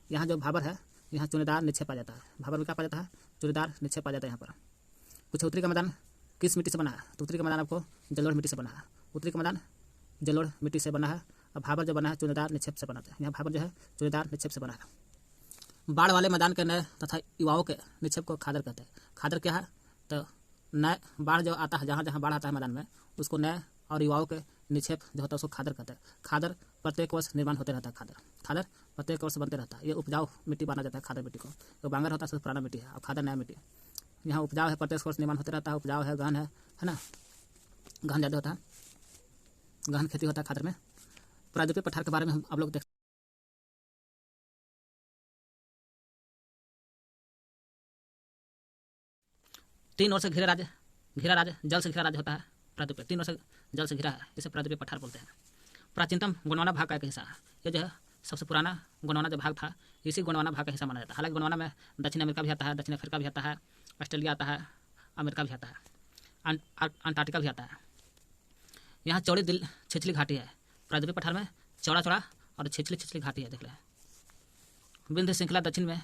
यहाँ जो भाबर है यहाँ चुनेदार निक्षेप आ जाता है। भाबर में क्या पा जाता है? चुनेदार निक्षेप आ जाता है यहाँ पर। कुछ उत्तरी का मैदान किस मिट्टी से बना है? तो उत्तरी का मैदान आपको जलोढ़ मिट्टी से बना है। उत्तरी का मैदान जलोढ़ मिट्टी से बना है। और भाबर जो बना है चुनेदार निक्षेप से बना है। यहाँ भाबर जो है चुनेदार निक्षेप से बना है। बाढ़ वाले मैदान के नए तथा युवाओं के निक्षेप को खादर कहते हैं। खादर क्या है? तो नए बाढ़ जो आता है, जहाँ जहाँ बाढ़ आता है मैदान में, उसको नए और युवाओं के निक्षेप जो होता है उसको खादर कहते हैं। खादर प्रत्येक वर्ष निर्माण होते रहता है। खादर प्रत्येक वर्ष बनते रहता है। ये उपजाऊ मिट्टी माना जाता है खादर मिट्टी को। तो बांगर होता है सबसे पुराना मिट्टी है और खादर नया मिट्टी। यहाँ उपजाऊ है, प्रत्येक वर्ष निर्माण होते रहता है। उपजाऊ है, गहन है ना, गहन ज़्यादा होता है, गहन खेती होता है खादर में। प्रायद्वीपीय पठार के बारे में हम आप लोग देख 3 ओर से घिरा राज्य जल से घिरा राज्य होता है प्रायद्वीपीय। 3 ओर से जल से घिरा है, इसे प्रायद्वीपीय पठार बोलते हैं। प्राचीनतम गोंडवाना भाग का एक हिस्सा है। ये जो है सबसे पुराना गोंडवाना जो भाग था, इसी गोंडवाना भाग का हिस्सा माना जाता है। हालांकि गोंडवाना में दक्षिण अमेरिका भी आता है, दक्षिण अफ्रीका भी आता है, ऑस्ट्रेलिया आता है, अमेरिका भी आता है, अंटार्कटिका भी आता है। यहाँ चौड़ी दिल छिछली घाटी है। प्रायद्वीपीय पठार में चौड़ा और छिछली घाटी है। देख लें विंध्य श्रृंखला दक्षिण में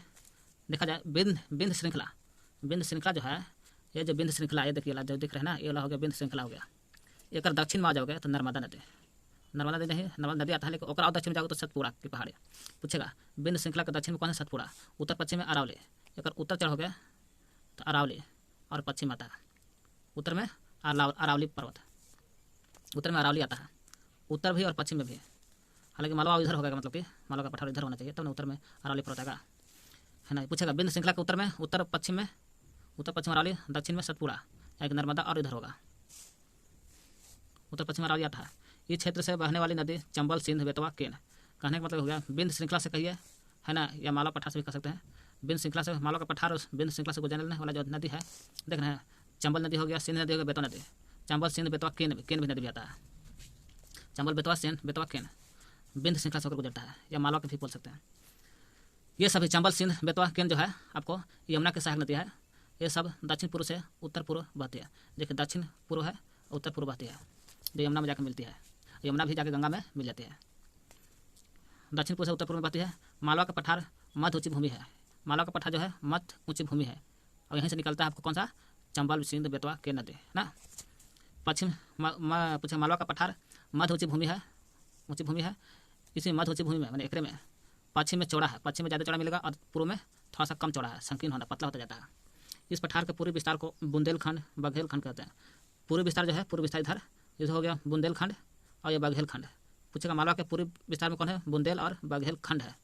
देखा जाए। विंध्य श्रृंखला जो है, ये जो विंध्य श्रृंखला ये देखिए जो दिख रहे हैं ना, ये वाला हो गया विंध्य श्रृंखला हो गया। एक दक्षिण में आ जाओगे तो नर्मदा नदी नहीं, नर्मदा नदी आता है, लेकिन और दक्षिण में जाओगे तो सतपुड़ा की पहाड़ी। पूछेगा विंध्य श्रृंखला के दक्षिण में कौन है? सतपुड़ा। उत्तर पश्चिम में अरावली। एक उत्तर चढ़ हो गया तो अरावली और पश्चिम आता है। उत्तर में अरावली पर्वत, उत्तर में अरावली आता है, उत्तर भी और पश्चिम में भी। हालांकि मालवा इधर होगा, मतलब कि मालवा का पठार इधर होना चाहिए, तब ना उत्तर में अरावली पर्वत आएगा, है ना। पूछेगा विंध्य श्रृंखला के उत्तर में, उत्तर पश्चिम अरावली, दक्षिण में सतपुड़ा या नर्मदा, और इधर होगा उत्तर पश्चिम अरावली आता है। इस क्षेत्र से बहने वाली नदी चंबल, सिंध, बेतवा, केन। कहने का मतलब हो गया विंध्य श्रृंखला से कहिए, है ना, या मालवा पठार से भी कह सकते हैं। विंध्य श्रृंखला से मालवा का पठार, विंध्य श्रृंखला से गुजरने वाला जो नदी है, देख रहे हैं, चंबल नदी हो गया, सिंध नदी हो गया, बेतवा नदी। चंबल, सिंध, बेतवा, केन भी नदी भी आता है। चंबल, बेतवा, सिंध, बेतवा, केन विंध्य श्रृंखला से होकर गुजरता है, या मालवा के भी बोल सकते हैं। ये सभी चंबल, सिंध, बेतवा, केन जो है आपको यमुना के सहायक नदी है। ये सब दक्षिण पूर्व से उत्तर पूर्व बहती है। देखिए दक्षिण पूर्व है, उत्तर पूर्व बहती है, जो यमुना में जाकर मिलती है। यमुना भी जाकर गंगा में मिल जाती है। दक्षिण पूर्व से उत्तर पूर्व में बहती है। मालवा का पठार मध्य ऊंची भूमि है। मालवा का पठार जो है मध्य ऊंची भूमि है, और यहीं से निकलता है आपको कौन सा? चंबल, सिंध, बेतवा, केन नदी ना। पश्चिम पूछे मालवा का पठार मध्य ऊंची भूमि है। इसी मध्य ऊंची भूमि में मैंने एकरे में पश्चिम में चौड़ा है, पश्चिम में ज़्यादा चौड़ा मिलेगा, और पूर्व में थोड़ा सा कम चौड़ा है, संकीर्ण होना, पतला होता जाता है। इस पठार के पूर्वी विस्तार को बुंदेलखंड, बघेलखंड कहते हैं। पूर्वी विस्तार जो है, पूर्व विस्तार इधर हो गया बुंदेलखंड और ये बघेलखंड। पूछेगा मालवा के पूर्वी विस्तार में कौन है? बुंदेल और बघेलखंड है।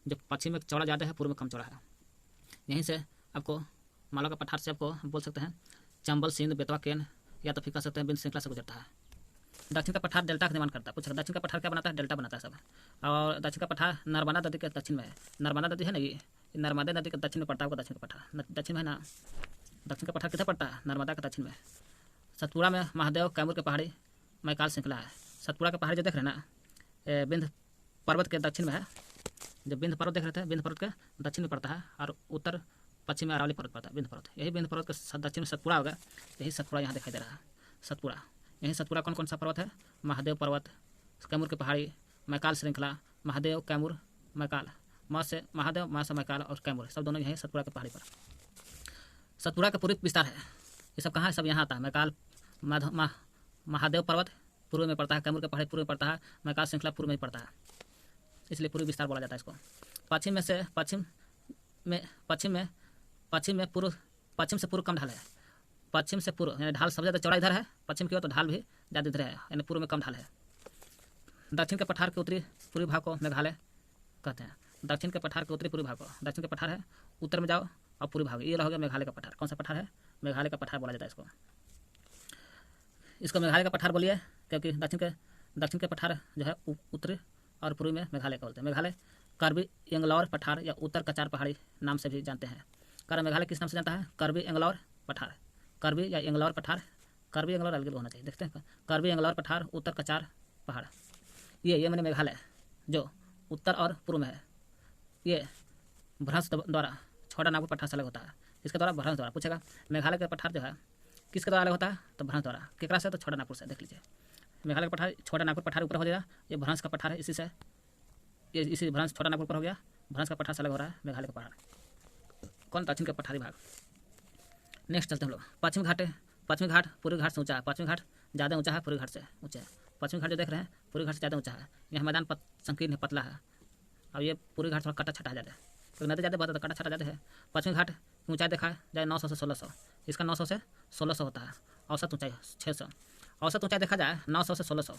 जो पश्चिम में चौड़ा ज़्यादा है, पूर्व में कम चौड़ा है। यहीं से आपको मालवा का पठार से आपको बोल सकते हैं चंबल, सिंध, बेतवा, केन, या तो फिर कह सकते हैं विंध्य श्रृंखला से गुजरता है। दक्षिण का पठार डेल्टा का निर्माण करता है। पूछेगा दक्षिण का पठार क्या बनाता है? डेल्टा बनाता है सब। और दक्षिण का पठार नर्मदा नदी के दक्षिण में है। नर्मदा नदी है ना, ये नर्मदा नदी के दक्षिण में पड़ता है। दक्षिण का पठार दक्षिण में है ना। दक्षिण का पठार किधर पड़ता है? नर्मदा के दक्षिण में। सतपुड़ा में महादेव, कैमूर के पहाड़ी मैकाल श्रृंखला है। सतपुड़ा के पहाड़ी जो देख रहे हैं ना, विंध्य पर्वत के दक्षिण में है। जब विंध्य पर्वत देख रहे थे, विंध्य पर्वत के दक्षिण में पड़ता है, और उत्तर पश्चिम में अरावली पर्वत पड़ता है। विंध्य पर्वत, यही विंध्य पर्वत के दक्षिण में सतपुड़ा होगा। यही सतपुड़ा यहाँ दिखाई दे रहा है, सतपुड़ा। यही सतपुड़ा कौन कौन सा पर्वत है? महादेव पर्वत, कैमूर की पहाड़ी, मैकाल श्रृंखला, महादेव, कैमूर, मैकाल, म से महादेव, म से मैकाल और कैमूर, सब दोनों यही सतपुड़ा की पहाड़ी पर। सतपुड़ा का पूर्वी विस्तार है। ये सब कहाँ है? सब यहाँ आता है। मैकाल, महादेव पर्वत पूर्व में पड़ता है, कैमूर की पहाड़ी पूर्व में पड़ता है, मैकाल श्रृंखला पूर्व में ही पड़ता है, इसलिए पूर्वी विस्तार बोला जाता है इसको। पश्चिम से पूर्व कम ढाल है। पश्चिम से पूर्व यानी ढाल सबसे ज़्यादा चौड़ा इधर है, पश्चिम की ओर, तो ढाल भी ज़्यादा इधर है, यानी पूर्व में कम ढाल है। दक्षिण के पठार के उत्तरी पूर्वी भाग को मेघालय कहते हैं। दक्षिण के पठार के उत्तरी पूर्वी भाग को, दक्षिण के पठार है, उत्तर में जाओ और पूर्वी भाग, ये रह गया मेघालय का पठार। कौन सा पठार है? मेघालय का पठार बोला जाता है इसको मेघालय का पठार बोलिए, क्योंकि दक्षिण के पठार जो है उत्तरी और पूर्वी में मेघालय का बोलते हैं। मेघालय कार्बी एंगलौर पठार या उत्तर कचार पहाड़ी नाम से भी जानते हैं। कारण मेघालय किस नाम से जानता है? कार्बी एंगलौर पठार, कार्बी या एंगलौर पठार, कार्बी एंगलौर अलग होना चाहिए, देखते हैं। कार्बी एंगलौर पठार, उत्तर कचार पहाड़, ये मैंने मेघालय जो उत्तर और पूर्व में है, ये भ्रंश द्वारा छोटा नागपुर पठार से अलग होता है, इसके द्वारा भ्रंश द्वारा। पूछेगा मेघालय का पठार जो है किसके द्वारा अलग होता है, तो भ्रंश द्वारा। केकरा से, तो छोटा नागपुर से। देख लीजिए मेघालय का पठार, छोटा नागपुर पठार ऊपर हो जाएगा, ये भ्रंश का पठार है, इसी से ये इसी भ्रंश छोटा नागपुर पर हो गया, भ्रंश का पठार से अलग हो रहा है मेघालय का पहाड़। कौन, दक्षिण का पठारी भाग। नेक्स्ट चलते हम लोग पश्चिमी घाट। पश्चिमी घाट पूर्वी घाट से ऊंचा है, पश्चिमी घाट ज़्यादा ऊंचा है पूर्वी घाट से ऊंचा है। पश्चिमी घाट जो देख रहे हैं पूर्वी घाट से ज़्यादा ऊंचा है। यहाँ मैदान संकीर्ण है, पतला है, और ये पूर्वी घाट थोड़ा कटा छटा ज़्यादा है, तो नदी ज़्यादा बहता है तो कटा छटा ज़्यादा है। पश्चिमी घाट की ऊंचाई देखा जाए 900 से 1600, इसका 900 से 1600 होता है। औसत ऊंचाई 600, औसत ऊंचाई देखा जाए 900 से 1600,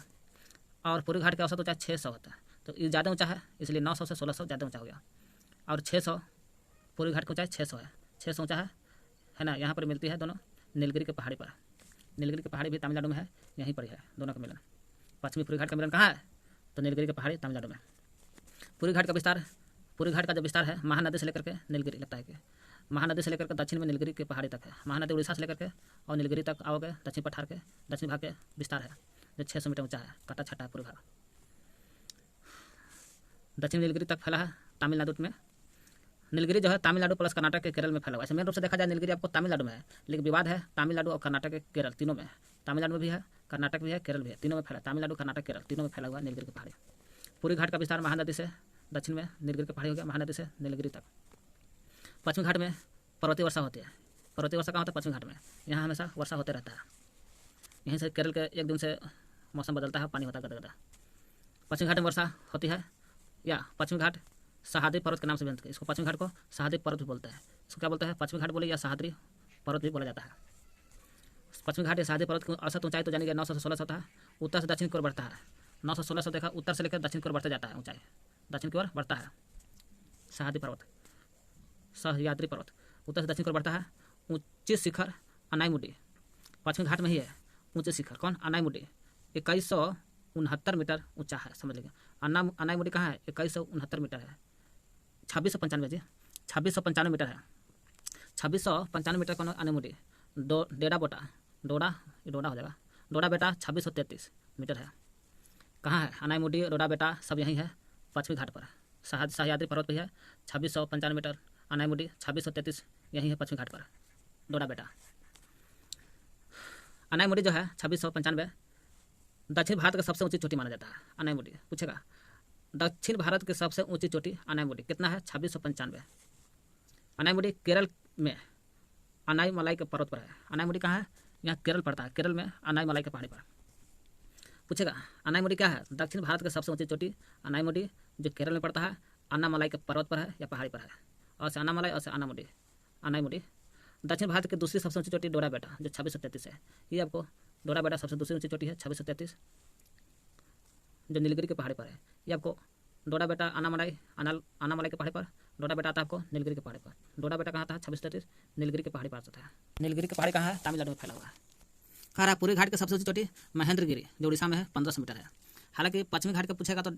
और पूर्वी घाट की औसत ऊंचाई 600 होता है। तो ये ज़्यादा ऊंचा है, इसलिए 900 से 1600 ज़्यादा ऊंचा हो गया। और 600 पूर्वी घाट की ऊंचाई 600 है, 600 ऊंचा है ना। यहाँ पर मिलती है दोनों नीलगिरी के पहाड़ी पर। नीलगिरी की पहाड़ी भी तमिलनाडु में है, यहीं पर ही है दोनों का मिलन। पश्चिमी पूर्वी घाट का मिलन कहाँ है, तो नीलगिरी की पहाड़ी तमिलनाडु में। पूर्वी घाट का विस्तार, पूर्वी घाट का जो विस्तार है महानदी से लेकर के नीलगिरी, लगता है कि महानदी से लेकर के दक्षिण में नीलगिरी की पहाड़ी तक है। महानदी उड़ीसा से लेकर के और नीलगिरी तक आओगे, दक्षिण पठार के दक्षिण भाग के विस्तार है जो 600 मीटर ऊंचा है, कटा छटा है पूर्वी घाट। दक्षिण नीलगिरी तक फैला है तमिलनाडु में। नीलगिरी जो है तमिलनाडु प्लस कर्नाटक के केरल में फैला हुआ है। ऐसे मेन रूप से देखा जाए नीलगिरी आपको तमिलनाडु में है, लेकिन विवाद है तमिलनाडु और कर्नाटक के केरल तीनों में है। तमिलनाडु में भी है, कर्नाटक भी है, केरल भी है, तीनों में फैला। तमिलनाडु, कर्नाटक, केरल तीनों में फैला हुआ है नीलगिरी की पहाड़ी। पूर्वी घाट का विस्तार महानदी से दक्षिण में नीलगिरी की पहाड़ी हो गया, महानदी से नीलगिरी तक। पश्चिमी घाट में पर्वतीय वर्षा होती है। पर्वतीय वर्षा कहाँ होता है, पश्चिमी घाट में। यहाँ हमेशा वर्षा होते रहता है। यहीं से केरल के एक दिन से मौसम बदलता है, पानी होता है गदगदा। पश्चिमी घाट में वर्षा होती है, या पश्चिमी घाट सहाद्री पर्वत के नाम से भी जानते हैं। इसको पश्चिमी घाट को सहाद्री पर्वत भी बोलते हैं। इसको क्या बोलते हैं, पश्चिमी घाट बोले या सहाद्री पर्वत भी बोला जाता है। पश्चिमी घाट या सहाद्री पर्वत की औसत ऊंचाई तो जानिए 900 से 1600 होता है। उत्तर से दक्षिण की ओर बढ़ता है, 900 से 1600 देखा, उत्तर से लेकर दक्षिण की ओर बढ़ता जाता है, ऊंचाई दक्षिण की ओर बढ़ता है। सहाद्री पर्वत, सह्याद्री पर्वत उत्तर से दक्षिण की ओर बढ़ता है। ऊंची शिखर अनाईमुडी पश्चिमी घाट में ही है। ऊंचे शिखर कौन, अनाईमुडी 2169 मीटर ऊंचा है, समझ लीजिए। अनाईमुडी कहाँ है, 2169 मीटर है। 2695 जी, 2695 मीटर है। 2695 मीटर कौन, अनाईमुडी। डेरा बोटा, डोडा, ये डोडा हो जाएगा, डोडा बेटा 2633 मीटर है। कहाँ है, अनाईमुडी, डोडा बेटा सब यहीं है पश्चिमी घाट पर। सह्याद्री पर्वत पर है 2695 मीटर, अनाईमुडी 2633 यहीं है पश्चिमी घाट पर, डोडा बेटा। अनाईमुडी जो है 2695 दक्षिण भारत का सबसे ऊंची चोटी माना जाता है। अनाईमुडी पूछेगा दक्षिण भारत की सबसे ऊंची चोटी अनाईमुडी कितना है, 2695। अनाईमुडी केरल में अनाईमलाई के पर्वत पर है। अनाईमुडी कहाँ है, यहाँ केरल पड़ता है, केरल में अनाईमलाई के पहाड़ी पर। पूछेगा अनाईमुडी क्या है, दक्षिण भारत की सबसे ऊंची चोटी अनाईमुडी जो केरल में पड़ता है, अन्नामलाई के पर्वत पर है या पहाड़ी पर है। और से अन्नामलाई और से अनामुडी, अनाईमुडी। दक्षिण भारत की दूसरी सबसे ऊंची चोटी डोडा बेटा जो 2633 है। ये आपको डोडा बेटा सबसे दूसरी ऊंची चोटी है 2633 जो नीलगिरी के पहाड़ी पर है। ये आपको डोडा बेटा अन्नामलाई के पहाड़ी पर, डोडा बेटा आता है आपको नीलगिरी के पहाड़ी पर। डोडा बेटा कहाँ आता है, 2633 नीलगिरी के पहाड़ी पर आता है। नीलगिरी के पहाड़ी कहाँ है, तमिलनाडु में फैला हुआ है। कह रहा है पूर्वी घाट की सबसे ऊंची चोटी महेंद्रगिरी जो उड़ीसा में है, 1500 मीटर है। हालांकि पश्चिमी घाट का पूछेगा तो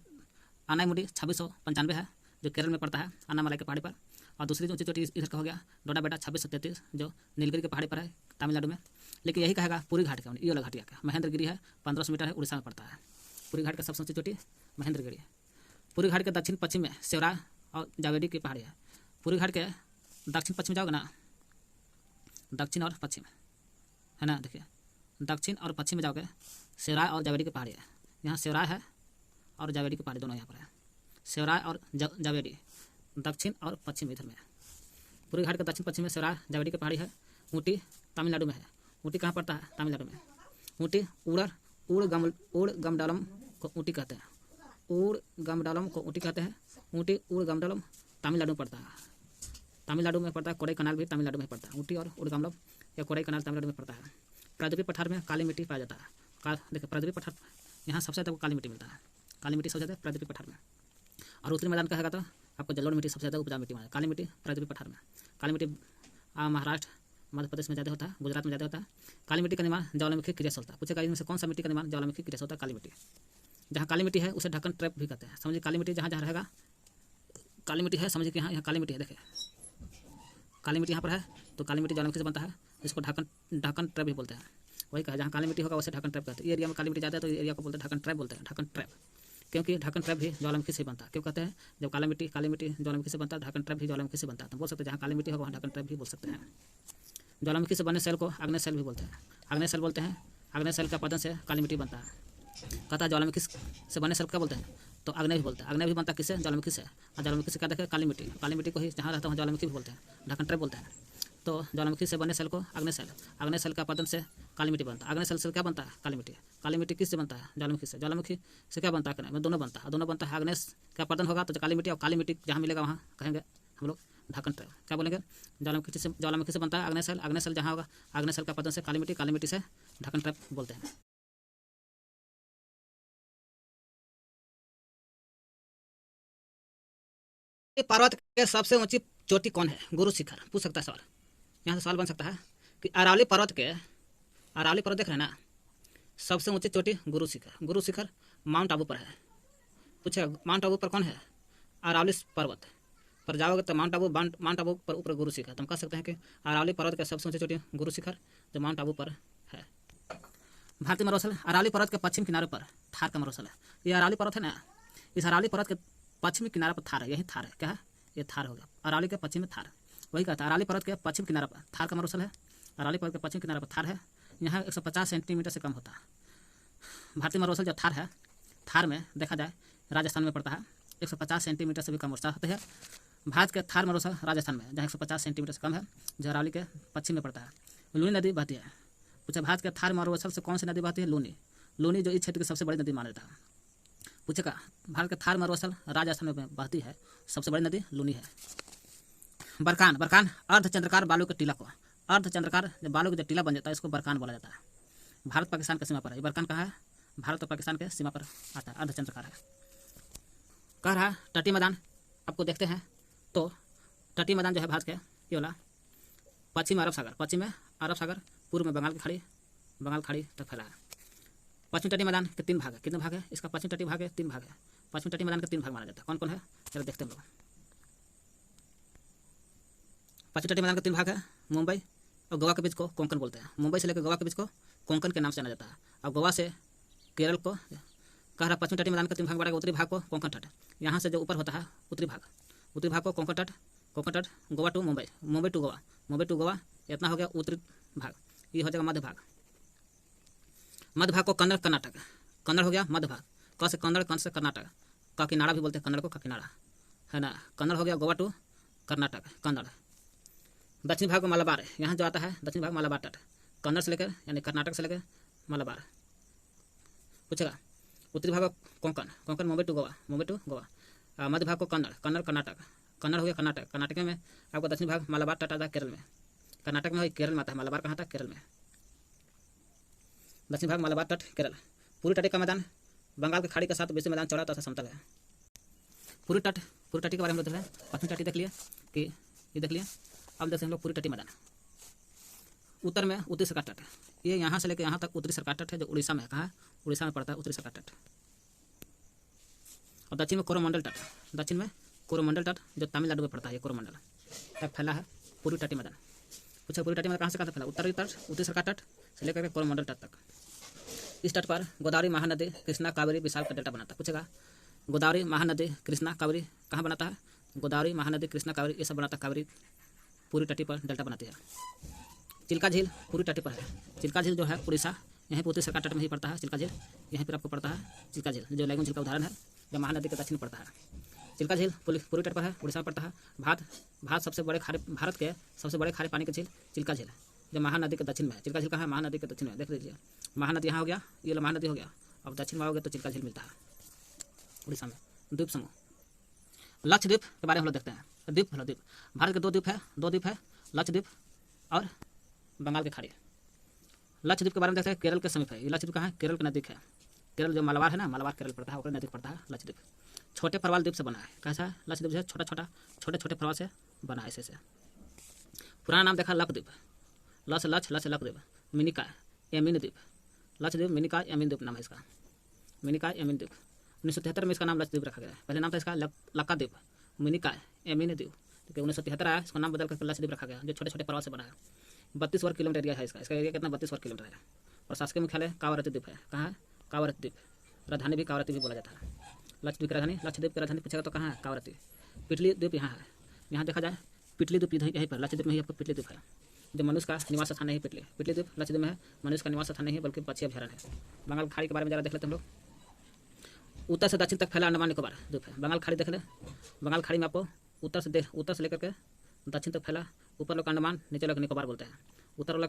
अनाईमुडी 2695 है जो केरल में पड़ता है, अन्नामलाई के पहाड़ी पर। और दूसरी ऊंची चोटी इधर का हो गया डोडा बेटा 2633 जो नीलगिरी के पहाड़ी पर है, तमिलनाडु में। लेकिन यही कहेगा पूर्वी घाट का, ये वाला घाटिया का महेंद्रगिरी है, 1500 मीटर है, उड़ीसा में पड़ता है। पूर्वी घाट का सबसे ऊंची चोटी महेंद्रगिरी। पूर्वी घाट के दक्षिण पश्चिम में सेवरा और जावेडी की पहाड़ी है। पूर्वी घाट के दक्षिण पश्चिम जाओगे ना, दक्षिण और पश्चिम है ना, देखिए दक्षिण और पश्चिम में जाओगे सेवराय और जावेडी की पहाड़ी है। यहाँ सेवराय है और जावेडी की पहाड़ी दोनों यहाँ पर है। सेवराय और जावेडी दक्षिण और पश्चिम इधर में है। पूर्वी घाट के दक्षिण पश्चिम में सेवराय जावेडी की पहाड़ी है। ऊटी तमिलनाडु में है। ऊटी कहाँ पड़ता है, तमिलनाडु में। ऊटी उड़गमडलम को ऊटी कहते हैं, उड़गमडलम को ऊटी कहते हैं। ऊटी उड़गमडलम तमिलनाडु में पड़ता है, तमिलनाडु में पड़ता है। कोडई कनाल भी तमिलनाडु में पड़ता है। ऊटी और उड़गमडलम या कोडई कनाल तमिलनाडु में पड़ता है। प्रायद्वीपीय पठार में काली मिट्टी पाया जाता है। देखिए प्रायद्वीपीय पठार यहाँ सबसे ज़्यादा काली मिट्टी मिलता है, काली मिट्टी सबसे ज़्यादा प्रायद्वीपीय पठार में। और उत्तरी मैदान कहेगा तो आपको जलोढ़ मिट्टी सबसे ज़्यादा उपजाऊ मिट्टी में, काली मिट्टी प्रायद्वीपीय पठार में। काली मिट्टी महाराष्ट्र मध्य प्रदेश में ज़्यादा होता है, गुजरात में ज़्यादा होता है। काली मिट्टी का निर्माण ज्वालामुखी क्रिया से होता है। पूछेगा इनमें से कौन सा मिट्टी का निर्माण ज्वालामुखी क्रिया से होता है, काली मिट्टी। जहाँ काली मिट्टी है उसे ढक्कन ट्रैप भी कहते हैं। समझिए काली मिट्टी जहाँ जहाँ रहेगा काली मिट्टी है, समझिए कि यहाँ काली मिट्टी है। देखिए काली मिट्टी यहाँ पर है तो काली मिट्टी ज्वालामुखी से बनता है, जिसको ढक्कन ट्रैप भी बोलते हैं। वही कहा जहाँ काली मिट्टी होगा उसे ढक्कन ट्रैप कहते हैं। एरिया में काली मिट्टी ज़्यादा है तो एरिया को बोलते हैं ढक्कन ट्रैप बोलते हैं, ढक्कन ट्रैप। क्योंकि ढक्कन ट्रैप भी ज्वालामुखी से बनता है। क्यों कहते हैं? जब काली मिट्टी ज्वालामुखी से बनता है, ढक्कन ट्रैप भी ज्वालामुखी से बनता है। तो बोल सकते हैं जहाँ काली मिट्टी होगा वहाँ ढक्कन ट्रैप भी बोल सकते हैं। ज्वालामुखी से बने सेल को आग्नेय सेल भी बोलते हैं। आग्नेय सेल बोलते हैं, आग्नेय सेल का पतन से काली मिट्टी बनता है। कहता है ज्वालामुखी से बने सेल क्या बोलते हैं? तो आग्नेय भी बोलते हैं। आग्नेय भी बनता है किससे? ज्वालामुखी से। और ज्वालामुखी से क्या देखें? काली मिट्टी। काली मिट्टी को ही जहाँ रहता है ज्वालामुखी भी बोलते हैं, ढक्कन ट्रैप बोलते हैं। तो ज्वालामुखी से बने सेल को आग्नेय सेल का पतन से काली मिट्टी बनता है। आग्नेय सेल से क्या बनता है? काली मिट्टी। काली मिट्टी किससे बनता है? ज्वालामुखी से। ज्वालामुखी से क्या बनता है? दोनों बनता है। दोनों बनता है। आग्नेय का पतन होगा तो काली मिट्टी, और काली मिट्टी जहाँ मिलेगा वहाँ कहेंगे हम लोग ढक्कन ट्रैप। क्या बोलेंगे? ज्वालामुखी से बनता है आग्नेय सेल जहाँ होगा, आग्नेय सेल का पतन से काली मिट्टी से ढक्कन ट्रैप बोलते हैं। पर्वत के सबसे ऊंची चोटी कौन है? गुरु शिखर। पूछ सकता है सवाल, यहाँ से सवाल बन सकता है कि अरावली पर्वत देख रहे हैं ना, सबसे ऊंची चोटी गुरु शिखर माउंट आबू पर है। पूछेगा माउंट आबू पर कौन है? अरावली पर्वत पर जाओगे तो माउंट आबू पर ऊपर गुरु शिखर। तो हम कह सकते हैं कि अरावली पर्वत के सबसे ऊंची चोटी गुरु शिखर जो माउंट आबू पर है। भारतीय मरुस्थल अरावली पर्वत के पश्चिम किनारे पर थार का मरुस्थल है। ये अरावली पर्वत है ना, इस अरावली पर्वत के पश्चिमी किनारे पर थार है। यही थार है। क्या है? ये थार हो गया। अरावली के पश्चिम में थार, वही कहता है अरावली पर्वत के पश्चिम किनारे पर थार का मरुस्थल है। अरावली पर्वत के पश्चिम किनारे पर थार है। यहाँ 150 सेंटीमीटर से कम होता है। भारतीय मरुस्थल जो थार है, थार में देखा जाए राजस्थान में पड़ता है। 150 सेंटीमीटर से भी कम वर्षा होती है। भारत के थार मरुस्थल राजस्थान में, जहाँ 150 सेंटीमीटर से कम है, जो अरावली के पश्चिम में पड़ता है। लूनी नदी बहती है। पूछा भारत के थार मरुस्थल से कौन सी नदी बहती है? लूनी जो इस क्षेत्र की सबसे बड़ी नदी माना जाता है। पूछेगा भारत के थार मरुस्थल राजस्थान में बहती है, सबसे बड़ी नदी लूनी है। बरकान अर्धचंद्राकार बालू के टीला को, अर्धचंद्राकार जब बालू का जो टीला बन जाता है इसको बरकान बोला जाता है। भारत पाकिस्तान की सीमा पर है। ये बरकान कहाँ है? भारत और पाकिस्तान के सीमा पर आता है, अर्धचंद्राकार है। कह रहा तटीय मैदान आपको देखते हैं तो तटीय मैदान जो है भारत के ये वाला पश्चिम में अरब सागर, पूर्व में बंगाल खाड़ी तक फैला है। पश्चिमी तटीय मैदान के 3 भाग है। कितने भाग है इसका? पश्चिमी तटीय भाग है 3 भाग है। पश्चिमी तटीय मैदान के 3 भाग माना जाता है। कौन कौन है? चलो देखते हैं लोग। पश्चिमी तटीय मैदान के 3 भाग है। मुंबई और गोवा के बीच को कोंकण बोलते हैं। मुंबई से लेकर गोवा के बीच को कोंकण के नाम से जाना जाता है। और गोवा से केरल को कह रहा पश्चिमी तटीय मैदान के 3 भाग बांटा। उत्तरी भाग को कोंकण तट, यहाँ से जो ऊपर होता है उत्तरी भाग को कोंकण तट, गोवा टू मुंबई टू गोवा, इतना हो गया उत्तरी भाग। ये हो जाएगा मध्य भाग को कन्नड़ हो गया मध्य भाग। क से कन्नड़, कन से कर्नाटक, काकीनाड़ा भी बोलते हैं कन्नड़ को, काकीनाड़ा है ना। कन्नड़ हो गया गोवा टू कर्नाटक, कन्नड़। दक्षिण भाग में मलाबार है, यहाँ जो आता है दक्षिण भाग मलाबार तट, कन्नड़ से लेकर यानी कर्नाटक से लेकर मलाबार। पूछेगा उत्तरी भाग कोंकण मुंबई टू गोवा। मध्य भाग को कन्नड़ हो गया कर्नाटक में आपको दक्षिण भाग मलाबार तट आता है केरल में। कर्नाटक में केरल में आता है। मलाबार कहाँ था? केरल में। दक्षिण भाग मलाबार तट केरल। पूरी तटी का मैदान बंगाल की खाड़ी के साथ बीच मैदान चौड़ा तथा समतल है। पूरी तटी के बारे में देख रहे हैं। पश्चिमी तटी देख लिया कि ये देख लिया। अब देखते हैं हम लोग पूरी तटी मैदान। उत्तर में उत्तरी सरकार तट, ये यहाँ से लेकर यहाँ तक उत्तरी सरकार तट है जो उड़ीसा में है। कहाँ? उड़ीसा में पड़ता है उत्तरी सरकार तट। और दक्षिण में कोरोमंडल तट जो तमिलनाडु में पड़ता है। ये कोरोमंडल तक फैला है पूर्वी तटी मैदान। पूछा पूर्वी तटी मैदान कहाँ से कहाँ तक फैला? उत्तरी सरकार तट से लेकर कोरोमंडल तट तक। इस तट पर गोदावरी महानदी कृष्णा कावेरी विशाल का डेल्टा बनाता है। पूछेगा गोदावरी महानदी कृष्णा कावेरी कहाँ बनाता है? गोदावरी महानदी कृष्णा कावेरी ये सब बनाता है। कावेरी पूरी तटी पर डेल्टा बनाती है। चिल्का झील पूरी तटी पर है। चिल्का झील जो है उड़ीसा, यहीं पर उत्तरी सरकार तट में ही पड़ता है। चिल्का झील यहीं पर आपको पड़ता है। चिल्का झील जो लैगून झील का उदाहरण है, जो महानदी के दक्षिण पड़ता है। चिल्का झील पूरी तट पर है, उड़ीसा में पड़ता है। भारत के सबसे बड़े खारे पानी के झील चिल्का झील जो महानदी के दक्षिण में है। चिल्का झील कहाँ है? महानदी के दक्षिण में। देख लीजिए महानदी यहाँ हो गया, ये महानदी हो गया। अब दक्षिण में आओगे तो चिल्का झील मिलता है उड़ीसा में। द्वीप समूह लक्षद्वीप के बारे में हम लोग देखते हैं। द्वीप भारत के 2 द्वीप है, लक्षद्वीप और बंगाल की खाड़ी। लक्षद्वीप के बारे में देखते हैं। केरल के समीप है। ये लक्षद्वीप कहाँ है? केरल के नजदीक है। केरल जो मलाबार है ना, मलाबार केरल पड़ता है, उसके नजदीक पड़ता है लक्षद्वीप। छोटे प्रवाल द्वीप से बना है। कैसा है? लक्षद्वीप जो है छोटे प्रवाल से बना है। ऐसे पुराना नाम देखा लक्षद्वीप, लक्षद्वीप, मिनिका एमिन द्वीप, लक्षद्वीप मिनिका एमिन द्वीप नाम है इसका। मिनिका एमिन द्वीप 1973 में इसका नाम लक्षद्वीप रखा गया। पहले नाम था इसका लक्काद्वीप, मिनिका एमिन द्वीप। तो 1973 आया, इसका नाम बदल कर लक्षद्वीप रखा गया, जो छोटे प्रवाल से बना है। 32 वर्ग किलोमीटर एरिया है इसका एरिया कितना? 32 वर्ग किलोमीटर है। और शासकीय मुख्यालय कावारती द्वीप है। कहाँ है? कावारती द्वीप। राजधानी भी कावारती भी बोला जाता है। लक्षद्वीप की राजधानी, लक्षद्वीप की राजधानी पूछेगा तो कहाँ है? कावरत्ती। पिटली द्वीप यहाँ है, यहाँ देखा जाए पिटली द्वीप यहीं पर लक्षद्वीप में ही आपको पिटली द्वीप है, जो मनुष्य का निवास स्थान नहीं है। पिटली द्वीप लक्षद्वीप में है, मनुष्य का निवास स्थान नहीं है बल्कि पक्षी अभ्यारण्य है। बंगाल खाड़ी के बारे में जरा देख लेते हम लोग। उत्तर से दक्षिण तक फैला अंडमान निकोबार द्वीप है। बंगाल खाड़ी देख ले, बंगाल खाड़ी में आपको उत्तर से लेकर के दक्षिण तक फैला, ऊपर लोग अंडमान, नीचे लोग निकोबार बोलते हैं। उत्तर वाला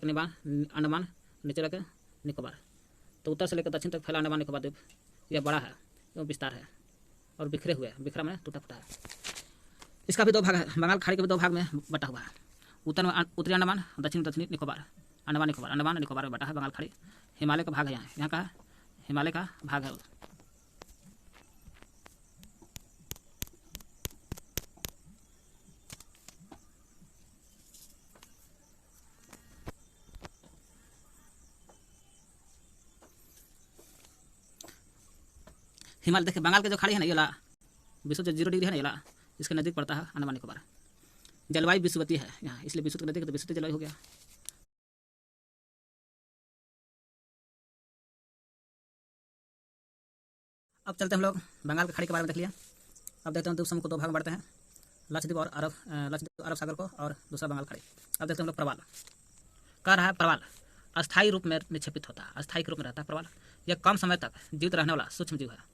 अंडमान, नीचे लोग निकोबार। तो उत्तर से लेकर दक्षिण तक फैला अंडमान निकोबार द्वीप यह बड़ा है, एवं विस्तार है और बिखरे हुए, बिखरा में टूटा फूटा है। इसका भी दो भाग है, बंगाल खाड़ी के भी दो भाग में बटा हुआ है। उत्तर में उत्तरी अंडमान, दक्षिणी निकोबार, अंडमान निकोबार में बटा है बंगाल खाड़ी। हिमालय का भाग है यहाँ का हिमालय का भाग है। हिमालय देखिए, बंगाल के जो खाड़ी है ना ये ला विश्व जो 0 डिग्री है ना ये ला, इसके नज़दीक पड़ता है अंडमान निकोबार। जलवायु विषुवतीय है यहाँ, इसलिए विषुवत के नज़दीक तो विषुवतीय जलवायु हो गया। अब चलते हम लोग बंगाल की खाड़ी के बारे में देख लिया। अब देखते हैं द्वीप समूह को दो भाग में बांटते हैं, लक्षद्वीप और अरब सागर को, और दूसरा बंगाल खाड़ी। अब देखते हैं हम लोग प्रवाल। कह रहा है प्रवाल अस्थायी रूप में निक्षेपित होता है, अस्थायी रूप में रहता है प्रवाल। यह कम समय तक जीवित रहने वाला सूक्ष्म जीव है।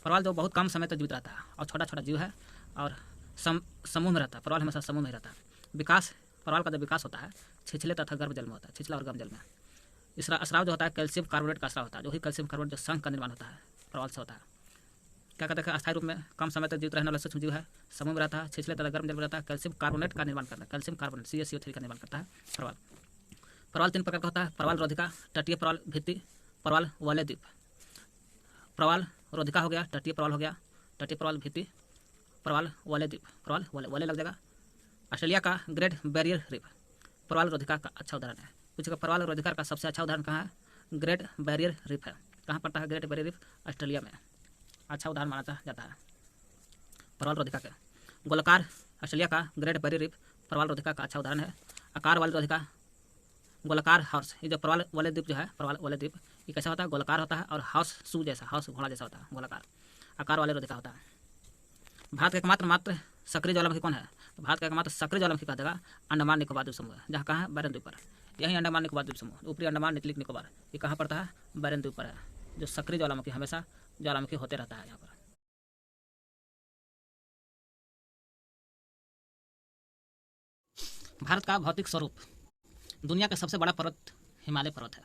प्रवाल जो बहुत कम समय तक जीवित रहता है और छोटा छोटा जीव है और समूह में रहता है। प्रवाल हमेशा समूह में रहता है। विकास, प्रवाल का जो विकास होता है छिछले तथा गर्भ जल में होता है, छिछला और गर्भ जल में। इसका स्राव जो होता है कैल्शियम कार्बोनेट का स्राव होता है, जो ही कैल्शियम कार्बोनेट जो संघ का निर्माण होता है प्रवाल से होता है। क्या कहते हैं? अस्थायी रूप में कम समय तक जीवित रहने वाला सूक्ष्म जीव है, समूह में रहता है, छिछले तथा गर्भ जल में रहता है, कैल्शियम कार्बोनेट का निर्माण करता है, कैल्शियम कार्बोनेट CaCO3 का निर्माण करता है प्रवाल। प्रवाल 3 प्रकार का होता है, प्रवाल रोधिका, तटीय प्रवाल भित्ति, प्रवाल वलय द्वीप। प्रवाल रोधिका हो गया, तटीय प्रवाल हो गया, तटीय प्रवाल भित्ति, प्रवाल वलय द्वीप, प्रवाल वलय लग जाएगा। ऑस्ट्रेलिया का ग्रेट बैरियर रीफ प्रवाल रोधिका का अच्छा उदाहरण है। पूछेगा प्रवाल रोधिका का सबसे अच्छा उदाहरण कहाँ है? ग्रेट बैरियर रीफ है। कहाँ पड़ता है ग्रेट बैरियर रीफ? ऑस्ट्रेलिया में। अच्छा उदाहरण माना जाता है प्रवाल रोधिका का। गोलाकार, ऑस्ट्रेलिया का ग्रेट बैरियर रीफ प्रवाल रोधिका का अच्छा उदाहरण है। आकार वाली रोधिका, गोलाकार हाउस, ये जो प्रवाल वलय द्वीप जो है, प्रवाल वलय द्वीप ये कैसा होता है? गोलाकार होता है और हाउस शू जैसा, हाउस घोड़ा जैसा होता है, गोलाकार आकार वाले रोधिका होता है। भारत का एकमात्र सक्रिय ज्वालामुखी कौन है? तो भारत का एकमात्र सक्रिय ज्वालामुखी कहा जाएगा अंडमान निकोबार द्वीप समूह है, जहाँ कहाँ है? बैरन द्वीप पर। यही अंडमान निकोबार द्वीप समूह, ऊपरी अंडमान निचली निकोबार, ये कहाँ पड़ता है? बैरन द्वीप पर है, जो सक्रिय ज्वालामुखी हमेशा ज्वालामुखी होते रहता है यहाँ पर। भारत का भौतिक स्वरूप, दुनिया का सबसे बड़ा पर्वत हिमालय पर्वत है।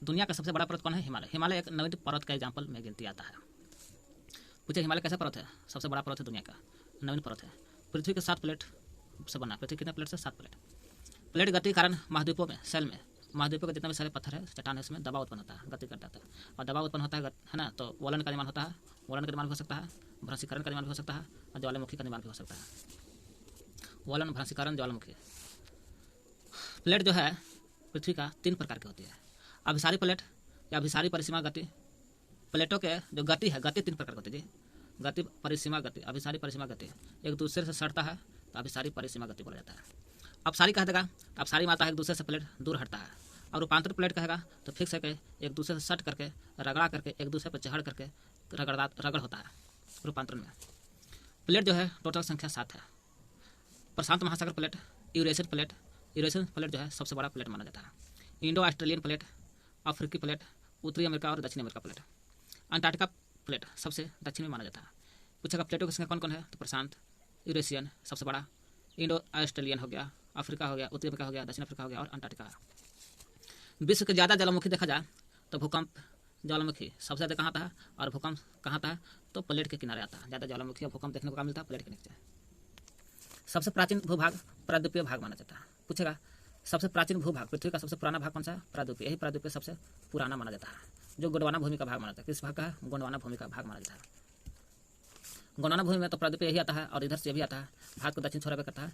दुनिया का सबसे बड़ा पर्वत कौन है? हिमालय। हिमालय एक नवीन पर्वत का एग्जाम्पल में गिनती आता है। पूछे हिमालय कैसा पर्वत है? सबसे बड़ा पर्वत है दुनिया का, नवीन पर्वत है। पृथ्वी के 7 प्लेट से बना। पृथ्वी कितने प्लेट से? 7 प्लेट। प्लेट गति के कारण महाद्वीपों में, सेल में, महाद्वीपों के जितने भी सारे पत्थर है, चट्टान है, उसमें दबाव उत्पन्न होता है, गति करता है और दबाव उत्पन्न होता है ना, तो वलन का निर्माण होता है। वलन का निर्माण भी हो सकता है, भ्रंशीकरण का निर्माण भी हो सकता है और ज्वालामुखी का निर्माण भी हो सकता है। वलन, भ्रंशीकरण, ज्वालामुखी। प्लेट जो है पृथ्वी का 3 प्रकार की होती है। अभिसारी प्लेट या अभिसारी परिसीमा गति। प्लेटों के जो गति है, गति 3 प्रकार की होती है जी। गति, परिसीमा गति, अभिसारी परिसीमा गति। एक दूसरे से सटता है तो अभिसारी परिसीमा गति बोला जाता है। अपसारी कहा जाएगा, अपसारी में आता है एक दूसरे से प्लेट दूर हटता है। और रूपांतरित प्लेट कहेगा तो फिक्स है कि एक दूसरे से सट करके, रगड़ा करके, एक दूसरे पर चढ़ करके रगड़ होता है रूपांतरण में। प्लेट जो है टोटल संख्या 7 है। प्रशांत महासागर plate, Eurasian plate, Eurasian plate जो है सबसे बड़ा प्लेट माना जाता है। इंडो ऑस्ट्रेलियन प्लेट, अफ्रीकी प्लेट, उत्तरी अमेरिका और दक्षिणी अमेरिका प्लेट। अंटार्कटिका प्लेट सबसे दक्षिण में माना जाता है। पूछेगा प्लेटों की संख्या कौन कौन है? तो प्रशांत, यूरेशियन सबसे बड़ा, इंडो ऑस्ट्रेलियन हो गया, अफ्रीका हो गया, उत्तरी अमेरिका हो गया, दक्षिण अफ्रीका हो गया और अंटार्कटिका। विश्व के ज़्यादा ज्वालामुखी देखा जाए तो भूकंप ज्वालामुखी सबसे ज़्यादा कहाँ आता है और भूकंप कहाँ आता है? तो प्लेट के किनारे आता है। ज़्यादा ज्वालामुखी और भूकंप देखने को कहाँ मिलता है? प्लेट के नीचे। सबसे प्राचीन भूभाग प्रायद्वीपीय भाग माना जाता है। पूछेगा सबसे प्राचीन भूभाग, पृथ्वी का सबसे पुराना भाग कौन सा है? प्रायद्वीपीय। यही प्रायद्वीपीय सबसे पुराना माना जाता है, जो गोंडवाना भूमि का भाग माना जाता है। किस भाग का है? गोंडवाना भूमि का भाग माना जाता है। गोंडवाना भूमि में तो प्रायद्वीपीय यही आता है और इधर से भी आता है, भारत को दक्षिण छोड़ा करता है।